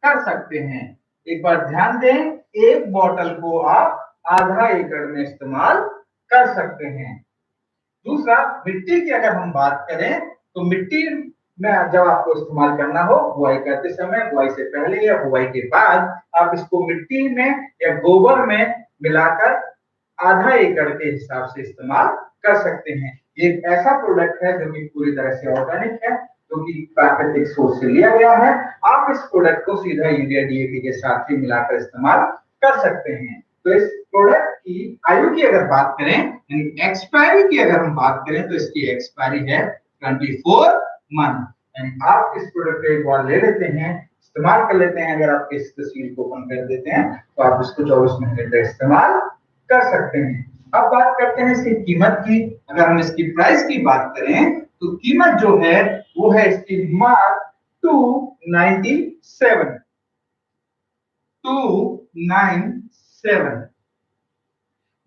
Speaker 1: कर सकते हैं। एक बार ध्यान दें, एक बोतल को आप आधा एकड़ में इस्तेमाल कर सकते हैं। दूसरा, मिट्टी की अगर हम बात करें तो मिट्टी में जब आपको इस्तेमाल करना हो, बुआई करते समय, बुआई से पहले या बुआई के बाद, आप इसको मिट्टी में या गोबर में मिलाकर आधा एकड़ के हिसाब से इस्तेमाल कर सकते हैं। ये एक ऐसा प्रोडक्ट है जो कि पूरी तरह से ऑर्गेनिक है, जो कि प्राकृतिक सोर्स से लिया गया है। आप इस प्रोडक्ट को सीधा यूरिया डीएपी के साथ ही मिलाकर इस्तेमाल कर सकते हैं। तो इस प्रोडक्ट की आयु की अगर बात करें, यानी एक्सपायरी की अगर हम बात करें, तो इसकी एक्सपायरी है 24 मंथ। यानी आप इस प्रोडक्ट को एक बार ले लेते हैं, इस्तेमाल कर लेते हैं, अगर आप इस तस्वीर को ओपन कर देते हैं तो आप इसको 24 महीने तक इस्तेमाल कर सकते हैं। अब बात करते हैं इसकी कीमत की। अगर हम इसकी प्राइस की बात करें तो कीमत जो है वो है इसकी मात्र 297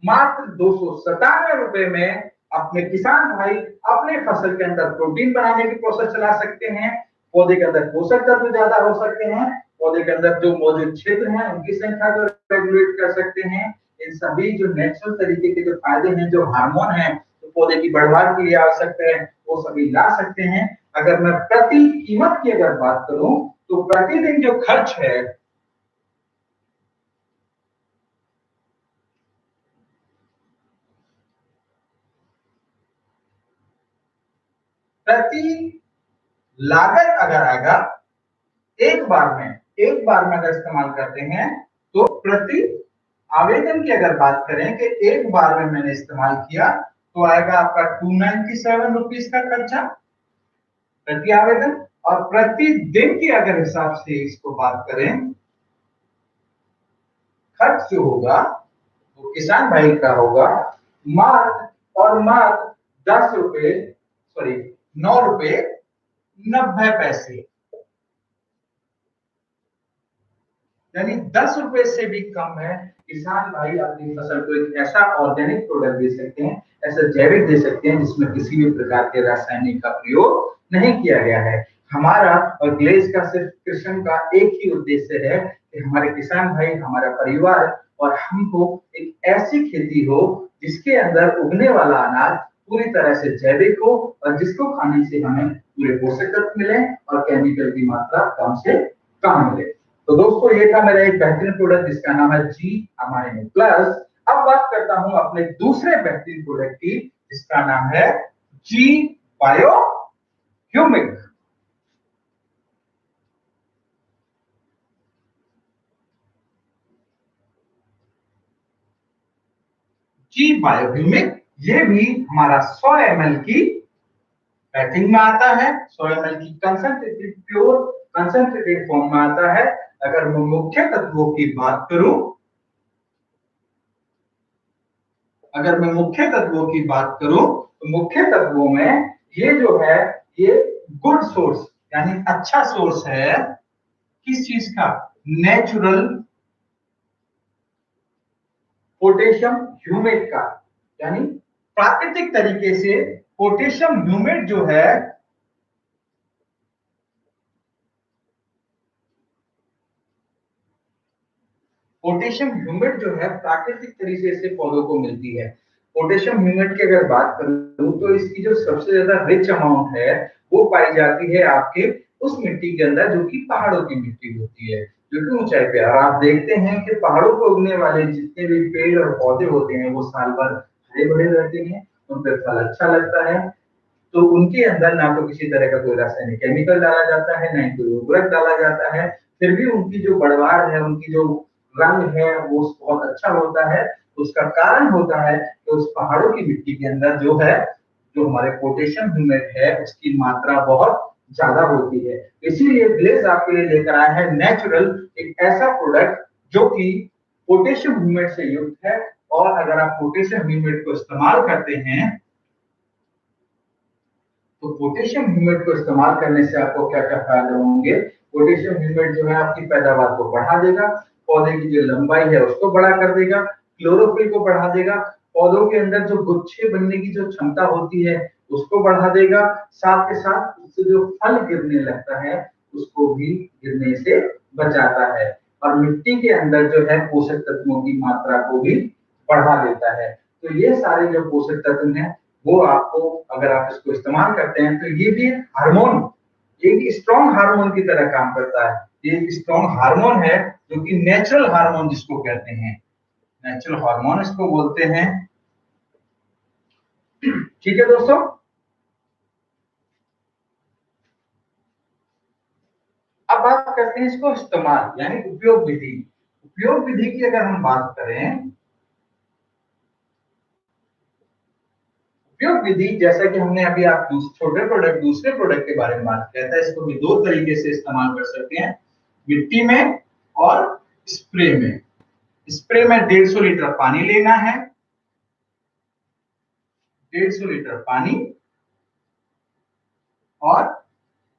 Speaker 1: मात्र 297 रुपए में अपने किसान भाई अपने फसल के अंदर प्रोटीन बनाने की प्रोसेस चला सकते हैं। पौधे के अंदर पोषक तत्व ज्यादा हो सकते हैं। पौधे के अंदर जो मौजूद क्षेत्र हैं उनकी संख्या को रेगुलेट कर सकते हैं। इन सभी जो नेचुरल तरीके के जो फायदे हैं, जो हार्मोन हैं, तो पौधे की बढ़वार के लिए आवश्यक है, वो सभी ला सकते हैं। अगर मैं प्रति कीमत की अगर बात करूं तो प्रतिदिन जो खर्च है प्रति लागत अगर आएगा एक बार में अगर इस्तेमाल करते हैं तो प्रति आवेदन की अगर बात करें कि एक बार में मैंने इस्तेमाल किया तो आएगा आपका 297 रुपीज का खर्चा प्रति आवेदन। और प्रति दिन की अगर हिसाब से इसको बात करें, खर्च जो होगा वो किसान भाई का होगा मात्र 9 रुपए 90 पैसे, यानी 10 रुपए से भी कम है। किसान भाई अपनी फसल को एक ऐसा ऑर्गेनिक प्रोडक्ट दे सकते हैं, ऐसा जैविक दे सकते हैं जिसमें किसी भी प्रकार के रासायनिक का प्रयोग नहीं किया गया है। हमारा और ग्लेज का सिर्फ कृषि का एक ही उद्देश्य है कि हमारे किसान भाई, हमारा परिवार और हमको एक ऐसी खेती हो जिसके अंदर उगने वाला अनाज पूरी तरह से जैविक हो और जिसको खाने से हमें पूरे पोषक तत्व मिले और केमिकल की मात्रा कम से कम मिले। तो दोस्तों, ये था मेरा एक बेहतरीन प्रोडक्ट जिसका नाम है जी अमाइनो प्लस। अब बात करता हूं अपने दूसरे बेहतरीन प्रोडक्ट की जिसका नाम है जी बायो ह्यूमिक। जी बायो ह्यूमिक ये भी हमारा 100 ml की पैकिंग में आता है। 100 ml की कंसंट्रेटेड प्योर कंसंट्रेटेड फॉर्म में आता है। अगर मैं मुख्य तत्वों की बात करूं, तो मुख्य तत्वों में ये जो है ये गुड सोर्स यानी अच्छा सोर्स है किस चीज का, नेचुरल पोटेशियम ह्यूमेट का, यानी प्राकृतिक तरीके से पोटेशियम ह्यूमेट जो है प्राकृतिक तरीके से पौधों को मिलती है। पोटेशियम ह्यूमेट की अगर बात करूं तो इसकी जो सबसे ज्यादा रिच अमाउंट है वो पाई जाती है आपके उस मिट्टी के अंदर जो कि पहाड़ों की मिट्टी होती है, जो कि ऊंचाई पे। और आप देखते हैं कि पहाड़ों पर उगने वाले जितने भी पेड़ और पौधे होते हैं वो साल भर हरे भरे रहते हैं, उन पर फल अच्छा लगता है। तो उनके अंदर ना तो किसी तरह का कोई रासायनिक केमिकल डाला जाता है, ना ही कोई उर्वरक डाला जाता है, फिर भी उनकी जो बढ़वार है, उनकी जो रंग है वो बहुत अच्छा होता है। उसका कारण होता है कि उस पहाड़ों की मिट्टी के अंदर जो है, जो हमारे पोटेशियम ह्यूमेट है उसकी मात्रा बहुत ज्यादा होती है। इसीलिए ग्लेज आपके लिए लेकर आया है नेचुरल एक ऐसा प्रोडक्ट जो कि पोटेशियम ह्यूमेट से युक्त है। और अगर आप पोटेशियम ह्यूमेट को इस्तेमाल करते हैं तो पोटेशियम ह्यूमेट को इस्तेमाल करने से आपको क्या क्या फायदे होंगे। पोटेशियम ह्यूमेट जो है आपकी पैदावार को बढ़ा देगा, पौधे की जो लंबाई है उसको बड़ा कर देगा, क्लोरोफिल को बढ़ा देगा, पौधों के अंदर जो गुच्छे बनने की जो क्षमता होती है उसको बढ़ा देगा, साथ के साथ उससे जो फल गिरने लगता है उसको भी गिरने से बचाता है, और मिट्टी के अंदर जो है पोषक तत्वों की मात्रा को भी बढ़ा देता है। तो ये सारे जो पोषक तत्व हैं वो आपको, अगर आप इसको इस्तेमाल करते हैं तो ये भी हार्मोन, ये भी स्ट्रॉन्ग हार्मोन की तरह काम करता है। ये एक स्ट्रॉन्ग हार्मोन है जो कि नेचुरल हार्मोन जिसको कहते हैं, नेचुरल हार्मोन इसको बोलते हैं। ठीक है दोस्तों, अब बात करते हैं इसको इस्तेमाल यानी उपयोग विधि। उपयोग विधि की अगर हम बात करें, उपयोग विधि जैसा कि हमने अभी आप छोटे प्रोडक्ट दूसरे प्रोडक्ट के बारे में बात किया था, इसको भी दो तरीके से इस्तेमाल कर सकते हैं, मिट्टी में और स्प्रे में। स्प्रे में 150 लीटर पानी लेना है, 150 लीटर पानी और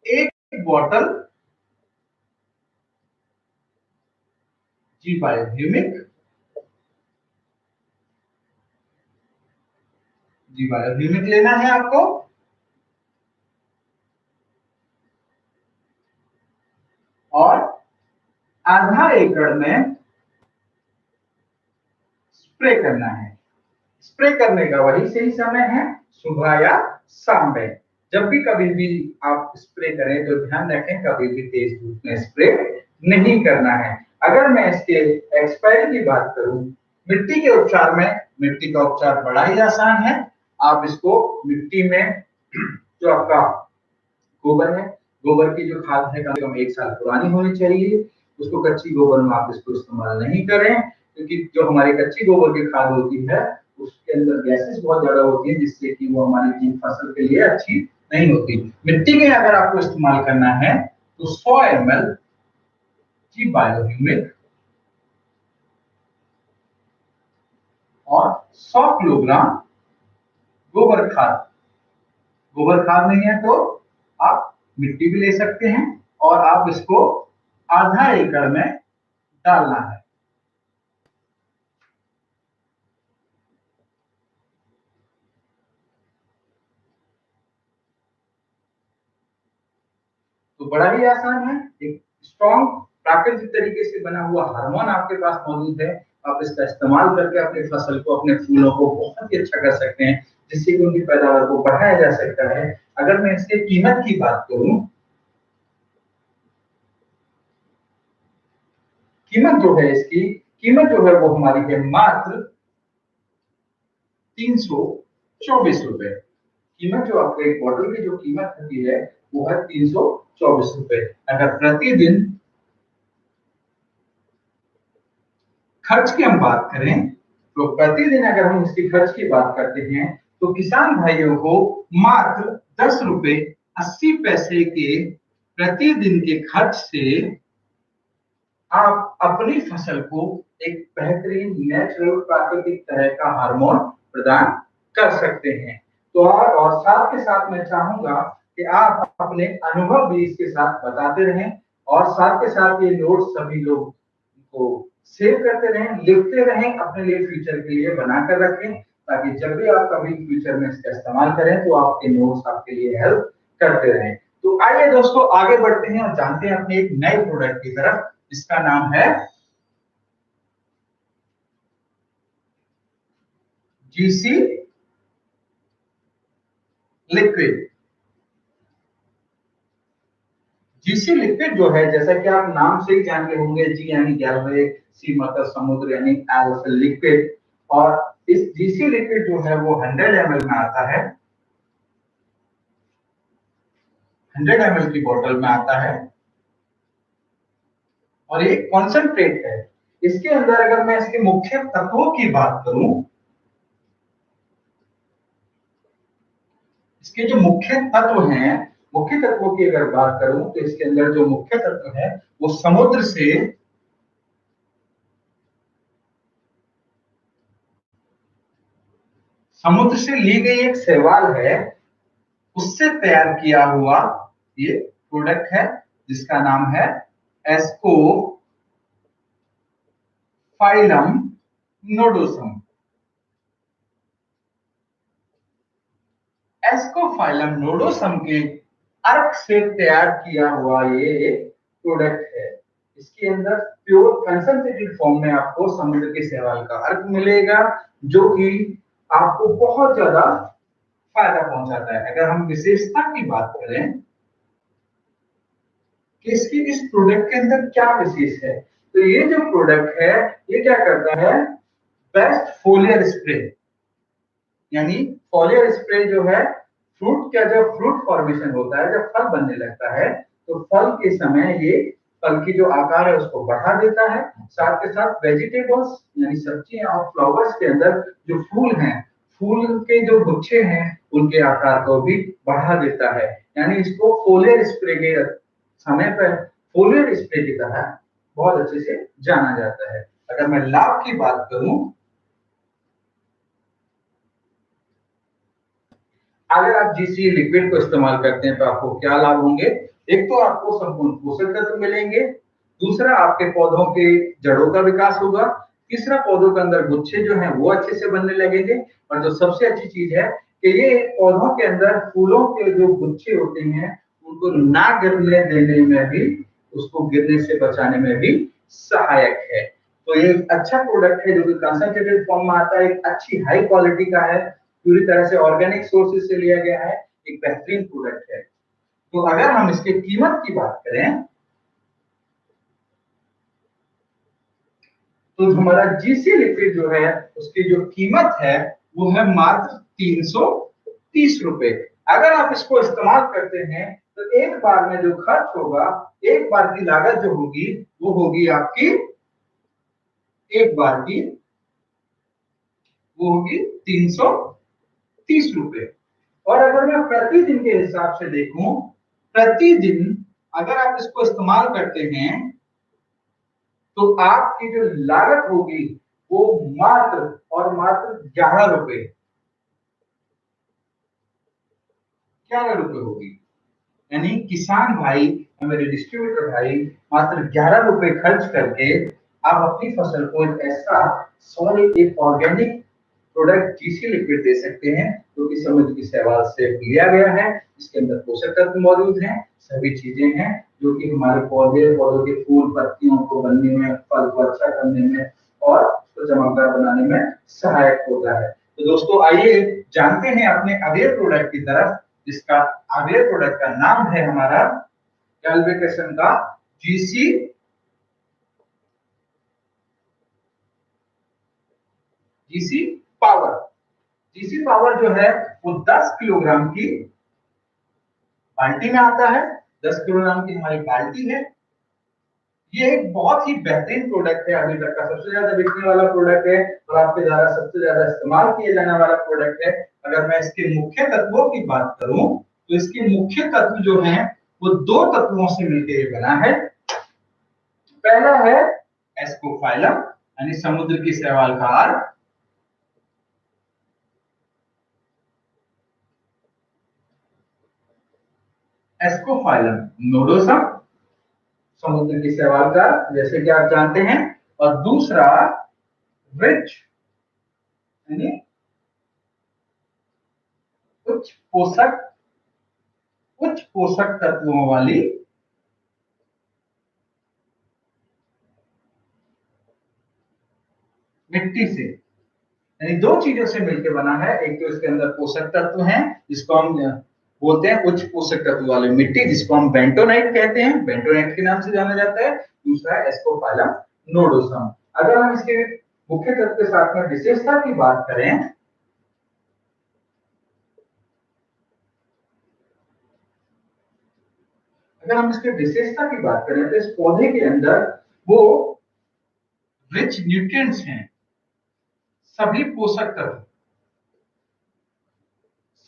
Speaker 1: एक बॉटल जी बायोह्यूमिक, जी बायोह्यूमिक लेना है आपको, और आधा एकड़ में स्प्रे करना है। स्प्रे करने का वही सही समय है सुबह या शाम में। जब भी कभी भी आप स्प्रे करें तो ध्यान रखें कभी भी तेज धूप में स्प्रे नहीं करना है। अगर मैं इसके एक्सपायरी की बात करूं, मिट्टी के उपचार में, मिट्टी का उपचार बड़ा ही आसान है। आप इसको मिट्टी में जो आपका गोबर है, गोबर की जो खाद है कम से कम 1 साल पुरानी होनी चाहिए। उसको कच्ची गोबर में आप इसको इस्तेमाल नहीं करें, क्योंकि जो हमारी कच्ची गोबर की खाद होती है उसके अंदर गैसेस बहुत ज्यादा होती है जिससे कि वो हमारी की फसल के लिए अच्छी नहीं होती। मिट्टी के अगर आपको इस्तेमाल करना है तो 100 ml की बायोह्यूमिक और 100 किलोग्राम गोबर खाद। गोबर खाद नहीं है तो आप मिट्टी भी ले सकते हैं, और आप इसको आधा एकड़ में डालना है। तो बड़ा ही आसान है, एक स्ट्रॉन्ग प्राकृतिक तरीके से बना हुआ हार्मोन आपके पास मौजूद है। आप इसका इस्तेमाल करके अपनी फसल को, अपने फूलों को बहुत ही अच्छा कर सकते हैं, जिससे कि उनकी पैदावार को बढ़ाया जा सकता है। अगर मैं इसके कीमत की बात करूं, कीमत जो है इसकी, कीमत जो है वो हमारी है मात्र 324 रुपए। कीमत जो आपको एक बॉटल की जो कीमत होती है वो है 324 रुपए। अगर प्रतिदिन खर्च की हम बात करें तो प्रतिदिन अगर हम इसकी खर्च की बात करते हैं तो किसान भाइयों को मात्र 10 रुपए 80 पैसे के प्रतिदिन के खर्च से आप अपनी फसल को एक बेहतरीन नेचुरल प्राकृतिक तरह का हार्मोन प्रदान कर सकते हैं। तो और साथ के साथ मैं चाहूंगा कि आप अपने अनुभव भी इसके साथ बताते रहें, और साथ के साथ ये नोट्स सभी लोग को सेव करते रहें, लिखते रहें, अपने लिए फ्यूचर के लिए बनाकर रखें, ताकि जब भी आप कभी फ्यूचर में इसका इस्तेमाल करें तो आपके नोट्स आपके लिए हेल्प करते रहें। तो आइए दोस्तों आगे बढ़ते हैं और जानते हैं अपने एक नए प्रोडक्ट की तरफ, जिसका नाम है जीसी लिक्विड। जीसी लिक्विड जो है, जैसा कि आप नाम से ही जान गए होंगे, जी यानी गैल्वेनिक, सी मतलब समुद्र यानी एल्फ लिक्विड, और इस जीसी लिक्विड जो है वो 100 ml में आता है, 100 ml की बोतल में आता है, और एक कॉन्सेंट्रेट है। इसके अंदर अगर मैं इसके मुख्य तत्वों की बात करूं, इसके जो मुख्य तत्व हैं, मुख्य तत्वों की अगर बात करूं तो इसके अंदर जो मुख्य तत्व है वो समुद्र से ली गई एक शैवाल है, उससे तैयार किया हुआ ये प्रोडक्ट है जिसका नाम है एस्कोफाइलम नोडोसम। एस्कोफाइलम नोडोसम के अर्क से तैयार किया हुआ ये एक प्रोडक्ट है। इसके अंदर प्योर कंसंट्रेटेड फॉर्म में आपको समुद्र के शैवाल का अर्क मिलेगा, जो कि आपको बहुत ज्यादा फायदा पहुंचाता है। अगर हम विशेषता की बात करें कि इसकी इस प्रोडक्ट के अंदर क्या विशेष है, तो ये जो प्रोडक्ट है ये क्या करता है, बेस्ट फोलियर स्प्रे, यानी फोलियर स्प्रे जो है फ्रूट का, जब फ्रूट फॉर्मेशन होता है, जब फल बनने लगता है, तो फल के समय ये फल की जो आकार है उसको बढ़ा देता है, साथ के साथ वेजिटेबल्स यानी सब्जियां और फ्लावर्स के अंदर जो फूल हैं, फूल के जो गुच्छे हैं उनके आकार को भी बढ़ा देता है। यानी इसको फोलियर स्प्रे के समय पर फोलियर स्प्रे की तरह बहुत अच्छे से जाना जाता है। अगर मैं लाभ की बात करूं, अगर आप जीसी लिक्विड को इस्तेमाल करते हैं तो आपको क्या लाभ होंगे, एक तो आपको संपूर्ण पोषक तत्व मिलेंगे, दूसरा आपके पौधों के जड़ों का विकास होगा, तीसरा पौधों के अंदर गुच्छे जो हैं वो अच्छे से बनने लगेंगे, और जो सबसे अच्छी चीज है कि ये पौधों के अंदर फूलों के जो गुच्छे होते हैं उनको ना गिरने देने में भी, उसको गिरने से बचाने में भी सहायक है। तो ये अच्छा प्रोडक्ट है जो कि कंसंट्रेटेड फॉर्म में आता है, एक अच्छी हाई क्वालिटी का है, पूरी तरह से ऑर्गेनिक सोर्सेज से लिया गया है, एक बेहतरीन प्रोडक्ट है। तो अगर हम इसके कीमत की बात करें तो हमारा जीसी लिक्विड जो है उसकी जो कीमत है वो है मात्र 330 रुपए। अगर आप इसको इस्तेमाल करते हैं तो एक बार में जो खर्च होगा, एक बार की लागत जो होगी वो होगी आपकी, एक बार की वो होगी 330 रुपए। और अगर मैं प्रतिदिन के हिसाब से देखूं, प्रतिदिन अगर आप इसको इस्तेमाल करते हैं तो आपकी जो लागत होगी वो मात्र और मात्र 11 रुपए, 11 रुपए होगी। यानी किसान भाई, मेरे डिस्ट्रीब्यूटर भाई मात्र 11 रुपए खर्च करके आप अपनी फसल को एक ऐसा सॉलिड, एक ऑर्गेनिक प्रोडक्ट जीसी लिक्विड दे सकते हैं जो कि समुद्र की शैवाल से लिया गया है। इसके अंदर पोषक तत्व मौजूद हैं, सभी चीजें हैं जो कि हमारे पौधों के फूल पत्तियों को बनने में, फल को अच्छा करने में और उसको चमकदार बनाने में सहायक होता है। तो दोस्तों आइए जानते हैं अपने अगले प्रोडक्ट की तरफ, जिसका अगले प्रोडक्ट का नाम है हमारा कैल्विकेशन का GC GC power. GC power जो है वो 10 किलोग्राम की बाल्टी में आता है, 10 किलोग्राम की हमारी बाल्टी है। ये एक बहुत ही बेहतरीन प्रोडक्ट है, अभी तक का सबसे ज्यादा बिकने वाला प्रोडक्ट है और आपके द्वारा सबसे ज्यादा इस्तेमाल किए जाने वाला प्रोडक्ट है। अगर मैं इसके मुख्य तत्वों की बात करूं तो इसके मुख्य तत्व जो हैं वो दो तत्वों से मिलकर बना है। पहला है एस्कोफाइलम यानी समुद्र की शैवाल का अर्क, एस्कोफाइलम नोडोसम समुद्र की शैवाल का, जैसे कि आप जानते हैं, और दूसरा रिच यानी उच्च पोषक, उच्च पोषक तत्वों वाली मिट्टी से, यानी दो चीजों से मिलकर बना है। एक तो इसके अंदर पोषक तत्व हैं जिसको हम बोलते हैं उच्च पोषक तत्व वाली मिट्टी, जिसको हम बेंटोनाइट कहते हैं, बेंटोनाइट के नाम से जाना जाता है। दूसरा है एस्कोफाइलम नोडोसम। अगर हम इसके मुख्य तत्व के साथ में विशेषता की बात करें, अगर हम इसके विशेषता की बात करें तो इस पौधे के अंदर वो रिच न्यूट्रिएंट्स हैं, सभी पोषक तत्व,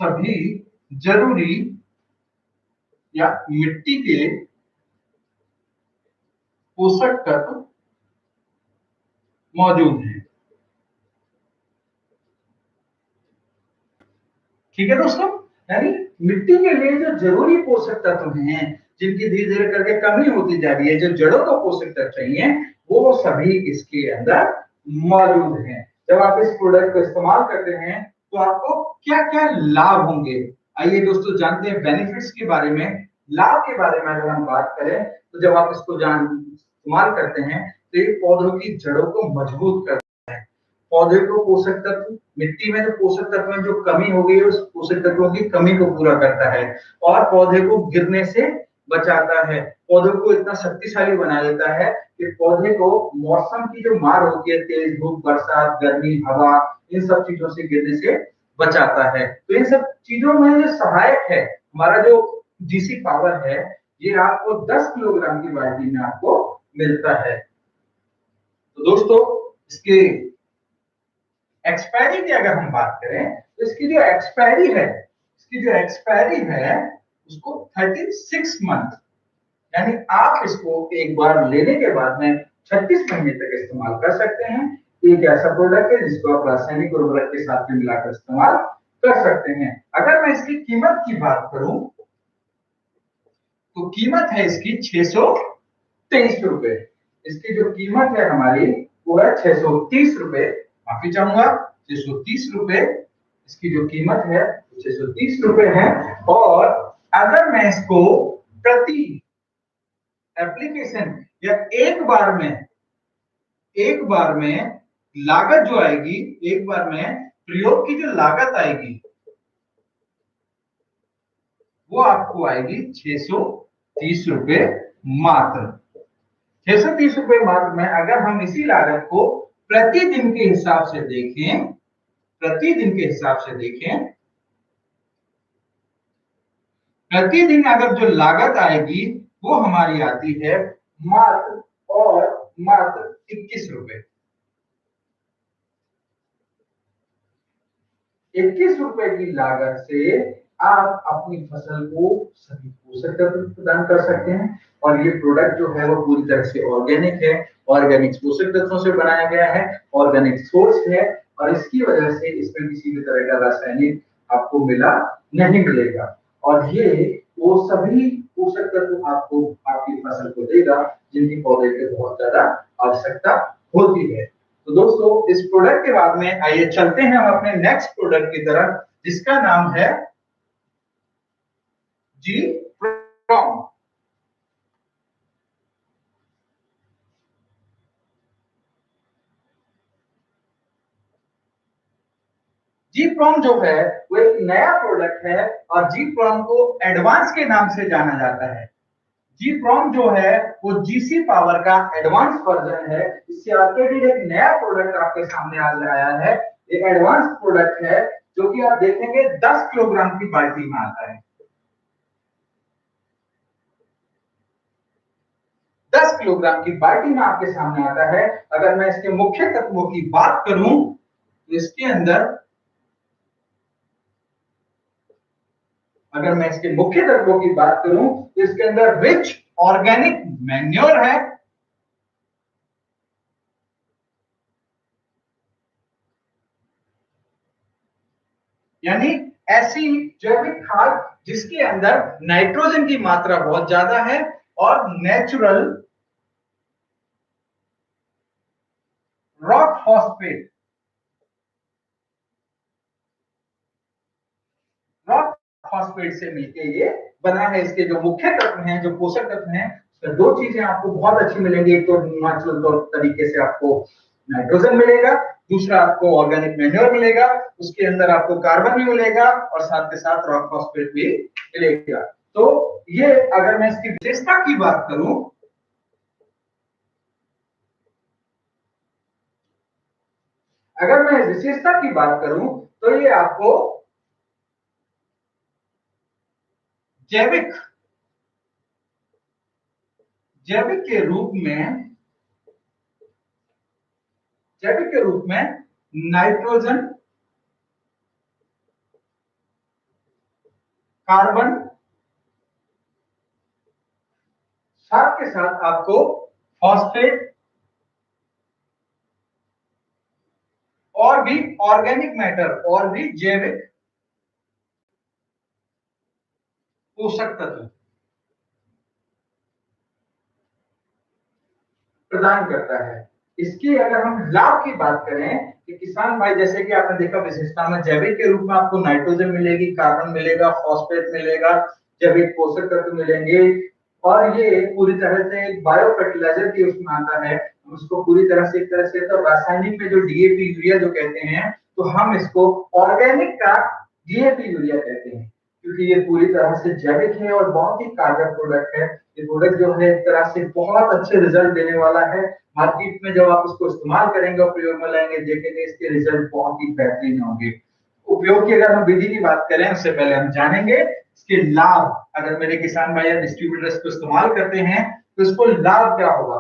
Speaker 1: सभी जरूरी या मिट्टी के पोषक तत्व मौजूद हैं। ठीक है दोस्तों, यानी मिट्टी के लिए जो जरूरी पोषक तत्व हैं, जिनकी धीरे धीरे करके कमी होती जा रही है, जो जड़ों को पोषक तत्व चाहिए, वो सभी इसके अंदर मौजूद हैं। जब आप इस प्रोडक्ट को इस्तेमाल करते हैं तो आपको क्या क्या लाभ होंगे, आइए दोस्तों जानते हैं बेनिफिट्स के बारे में। लाभ के बारे में अगर हम बात करें तो जब आप इसको इस्तेमाल करते हैं तो ये पौधों की जड़ों को मजबूत करता है, पौधे को पोषक तत्व, मिट्टी में जो पोषक तत्व में जो कमी हो गई है उस पोषक तत्वों की कमी को पूरा करता है और पौधे को गिरने से बचाता है, पौधे को इतना शक्तिशाली बना देता है कि पौधे को मौसम की जो मार होती है, तेज धूप, बरसात, गर्मी, हवा, इन सब चीजों से गिरने से बचाता है। तो इन सब चीजों में जो सहायक है हमारा जो जीसी पावर है, ये आपको 10 किलोग्राम की बाल्टी में आपको मिलता है। तो दोस्तों इसके एक्सपायरी की अगर हम बात करें तो इसकी जो एक्सपायरी है, उसको 36 मंथ, यानी आप इसको एक बार लेने के बाद में 36 महीने तक इस्तेमाल कर सकते हैं। एक ऐसा प्रोडक्ट है जिसको आप रासायनिक उर्वरक के साथ में मिलाकर इस्तेमाल कर सकते हैं। अगर मैं इसकी कीमत की बात करूं तो कीमत है इसकी 623 रुपए। इसकी जो कीमत है हमारी वो है 630 रुपए, माफी चाहूंगा, 630 रुपए इसकी जो कीमत है 630 रुपए है। और अगर मैं इसको प्रति एप्लीकेशन या एक बार में लागत जो आएगी, एक बार में प्रयोग की जो लागत आएगी वो आपको आएगी 630 रुपए मात्र। 630 रुपए मात्र में अगर हम इसी लागत को प्रतिदिन के हिसाब से देखें, प्रतिदिन अगर जो लागत आएगी वो हमारी आती है मात्र और मात्र 21 रुपए। 21 रुपए की लागत से आप अपनी फसल को सभी पोषक तत्व प्रदान कर सकते हैं। और ये प्रोडक्ट जो है वो पूरी तरह से ऑर्गेनिक है, ऑर्गेनिक पोषक तत्वों से बनाया गया है, ऑर्गेनिक सोर्स है और इसकी वजह से इसमें किसी भी तरह का रासायनिक आपको मिला नहीं मिलेगा। और ये वो सभी पोषक तत्व आपको आपकी फसल को देगा जिनकी पौधे की बहुत ज्यादा आवश्यकता होती है। तो दोस्तों इस प्रोडक्ट के बाद में आइए चलते हैं हम अपने नेक्स्ट प्रोडक्ट की तरफ जिसका नाम है जी प्रॉम। जी प्रॉम जो है वो एक नया प्रोडक्ट है और जी प्रॉम को एडवांस के नाम से जाना जाता है। जी प्रॉम जो है वो जीसी पावर का एडवांस वर्जन है। इससे ऑलरेडी एक नया प्रोडक्ट आपके सामने आज आया है। ये एडवांस प्रोडक्ट है जो कि आप देखेंगे 10 किलोग्राम की बाल्टी में आता है। 10 किलोग्राम की बाल्टी में आपके सामने आता है। अगर मैं इसके मुख्य तत्वों की बात करूं तो इसके अंदर, अगर मैं इसके मुख्य तत्वों की बात करूं तो इसके अंदर रिच ऑर्गेनिक मैन्योर है, यानी ऐसी जैविक खाद जिसके अंदर नाइट्रोजन की मात्रा बहुत ज्यादा है और natural rock phosphate, rock phosphate से मिलकर ये बना है। इसके जो मुख्य तत्व हैं, जो पोषक तत्व हैं, तो दो चीजें आपको बहुत अच्छी मिलेंगी। एक तो नेचुरल तौर तरीके से आपको नाइट्रोजन मिलेगा, दूसरा आपको ऑर्गेनिक मैन्योर मिलेगा, उसके अंदर आपको कार्बन भी मिलेगा और साथ के साथ रॉक फॉस्फेट भी मिलेगा। तो ये अगर मैं इसकी विशेषता की बात करूं, अगर मैं विशेषता की बात करूं तो ये आपको जैविक जैविक के रूप में जैविक के रूप में नाइट्रोजन, कार्बन, साथ के साथ आपको फॉस्फेट और भी ऑर्गेनिक मैटर और भी जैविक पोषक तत्व प्रदान करता है। इसकी अगर हम लाभ की बात करें कि किसान भाई, जैसे कि आपने देखा विशेषता में जैविक के रूप में आपको नाइट्रोजन मिलेगी, कार्बन मिलेगा, फॉस्फेट मिलेगा, जैविक पोषक तत्व मिलेंगे, और ये पूरी तरह से बायो फर्टिलाइजर के उसमें आता है। उसको पूरी तरह से एक तरह से तो रासायनिक में जो डीएपी यूरिया जो कहते हैं, तो हम इसको ऑर्गेनिक का डीएपी यूरिया कहते हैं, क्योंकि ये पूरी तरह से जैविक है और बहुत ही कारगर प्रोडक्ट है। ये प्रोडक्ट जो है एक तरह से बहुत अच्छे रिजल्ट देने वाला है। मार्केट में जब आप इसको इस्तेमाल करेंगे और प्रयोग में लाएंगे, देखेंगे इसके रिजल्ट बहुत ही बेहतरीन होंगे। उपयोग की अगर हम विधि की बात करें, उससे पहले हम जानेंगे इसके लाभ। अगर मेरे किसान भाई या डिस्ट्रीब्यूटर्स को इस्तेमाल करते हैं तो इसको लाभ क्या होगा।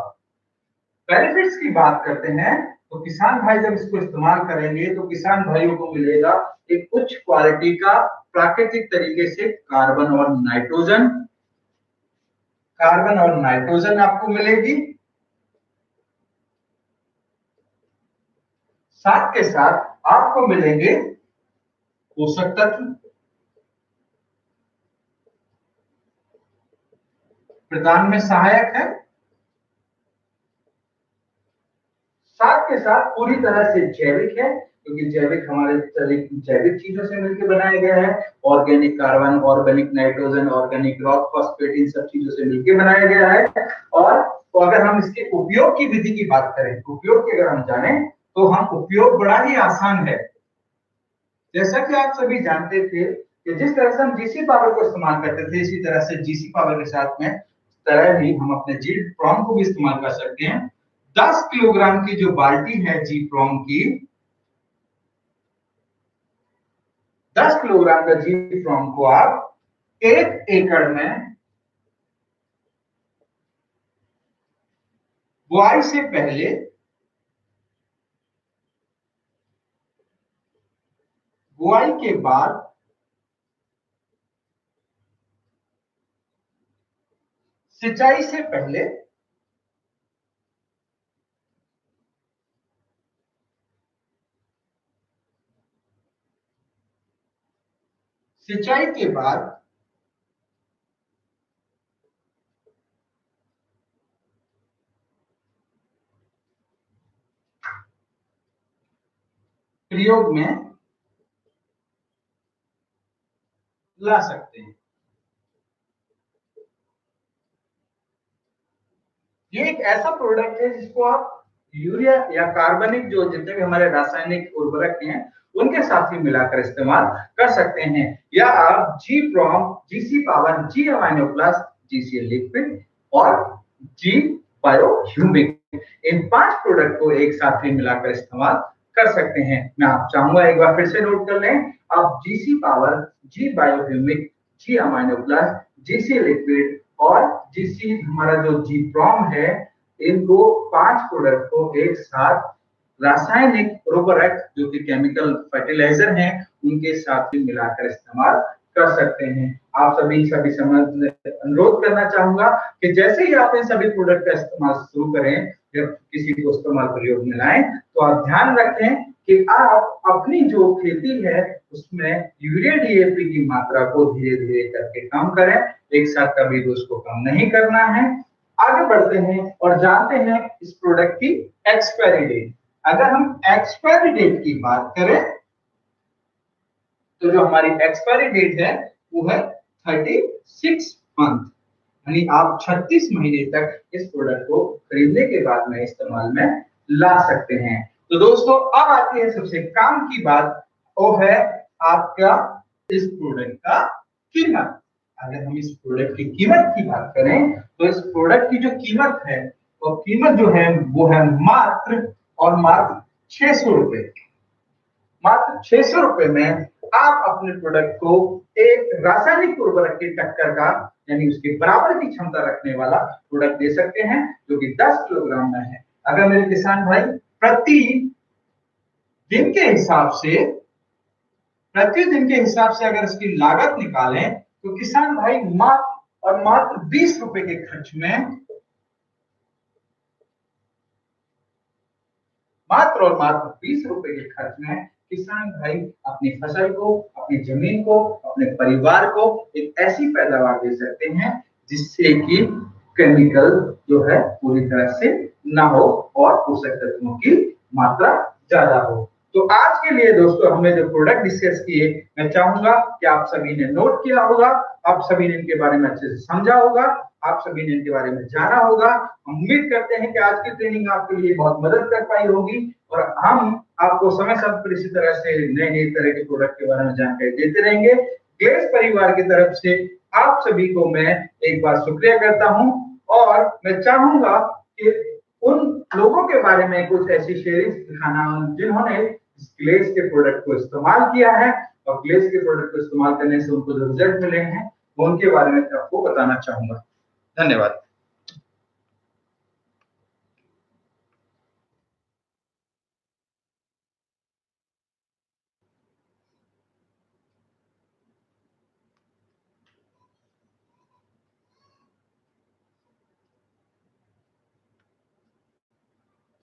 Speaker 1: बेनिफिट्स की बात करते हैं तो किसान भाई जब इसको इस्तेमाल करेंगे तो किसान भाइयों को मिलेगा एक उच्च क्वालिटी का प्राकृतिक तरीके से कार्बन और नाइट्रोजन आपको मिलेगी। साथ के साथ आपको मिलेंगे पोषक तत्व, प्रदान में सहायक है। साथ के साथ पूरी तरह से जैविक है, क्योंकि जैविक हमारे जैविक चीजों से मिलकर बनाया गया है। Organic carbon, organic nitrogen, organic rock phosphate, इन सब चीजों से मिलकर बनाया गया है। और तो अगर हम इसके उपयोग की विधि की बात करें, उपयोग की अगर हम जाने तो हम उपयोग बड़ा ही आसान है। जैसा कि आप सभी जानते थे कि जिस तरह से हम जीसी पावर को इस्तेमाल करते थे, इसी तरह से जीसी पावर के साथ में तरह ही हम अपने जी प्रॉम को भी इस्तेमाल कर सकते हैं। 10 किलोग्राम की जो बाल्टी है जी प्रॉम की, 10 किलोग्राम का जी प्रॉम को आप 1 एकड़ में बुआई से पहले, बुआई के बाद, सिंचाई से पहले, सिंचाई के बाद, प्रयोग में ला सकते हैं। ये एक ऐसा प्रोडक्ट है जिसको आप यूरिया या कार्बनिक जो जितने भी हमारे रासायनिक उर्वरक हैं उनके साथ ही मिलाकर इस्तेमाल कर सकते हैं, या आप जी प्रॉम, जीसी पावर, जी अमाइनो प्लस, जीसीएल लिक्विड और जी बायो ह्यूमिक, इन 5 प्रोडक्ट को एक साथ ही मिलाकर इस्तेमाल कर सकते हैं। मैं आप चाहूंगा एक बार फिर से नोट कर लें, आप जीसी पावर, जी बायो ह्यूमिक, जी अमाइनो प्लस, जीसीएल लिक्विड और जीसी हमारा जो जी प्रॉम है, इनको 5 प्रोडक्ट को एक साथ रासायनिक उर्वरक जो कि केमिकल फर्टिलाइजर हैं उनके साथ ही मिलाकर इस्तेमाल कर सकते हैं। आप सभी समझ अनुरोध करना चाहूंगा कि जैसे ही आप इन सभी प्रोडक्ट का इस्तेमाल शुरू करें, जब किसी को इस्तेमाल प्रयोग में लाएं, तो आप ध्यान रखें कि आप अपनी जो खेती है उसमें यूरिया डीएपी की मात्रा को धीरे धीरे करके कम करें। एक साथ कभी भी उसको कम नहीं करना है। आगे बढ़ते हैं और जानते हैं इस प्रोडक्ट की एक्सपायरी डेट। अगर हम एक्सपायरी डेट की बात करें तो जो हमारी एक्सपायरी डेट है वो है 36 मंथ, यानी आप 36 महीने तक इस प्रोडक्ट को खरीदने के बाद में इस्तेमाल में ला सकते हैं। तो दोस्तों अब आती है सबसे काम की बात, वो है आपका इस प्रोडक्ट का कीमत। अगर हम इस प्रोडक्ट की कीमत की बात करें तो इस प्रोडक्ट की जो कीमत है वो कीमत जो है वो है मात्र और मात्र 600 रुपए। मात्र 600 रुपए में आप अपने प्रोडक्ट को एक रासायनिक उर्वरक की टक्कर का, यानी उसके बराबर की क्षमता रखने वाला प्रोडक्ट दे सकते हैं, जो कि 10 किलोग्राम में है। अगर मेरे किसान भाई प्रति दिन के हिसाब से, प्रतिदिन के हिसाब से अगर इसकी लागत निकालें तो किसान भाई मात्र और मात्र 20 रुपए के खर्च में, मात्र और मात्र 20 रुपए के खर्च में किसान भाई अपनी फसल को, अपनी जमीन को, अपने परिवार को एक ऐसी पैदावार दे सकते हैं जिससे कि केमिकल जो है पूरी तरह से ना हो और पोषक तत्वों की मात्रा ज्यादा हो। तो आज के लिए दोस्तों हमने जो प्रोडक्ट डिस्कस किए, मैं चाहूंगा कि आप सभी ने नोट किया होगा, आप सभी ने इनके बारे में अच्छे से समझा होगा, आप सभी ने इनके बारे में जाना होगा। हम उम्मीद करते हैं कि आज की ट्रेनिंग आपके लिए बहुत मदद कर पाई होगी और हम आपको समय समय पर इसी तरह से नए नए तरह के प्रोडक्ट के बारे में जानकारी देते रहेंगे। ग्लेज परिवार की तरफ से आप सभी को मैं एक बार शुक्रिया करता हूं और मैं चाहूंगा कि उन लोगों के बारे में कुछ ऐसी शेयरिंग दिखाना जिन्होंने ग्लेज के प्रोडक्ट को इस्तेमाल किया है और ग्लेज के प्रोडक्ट को इस्तेमाल करने से उनको जो रिजल्ट मिले हैं वो उनके बारे में आपको बताना चाहूंगा। धन्यवाद।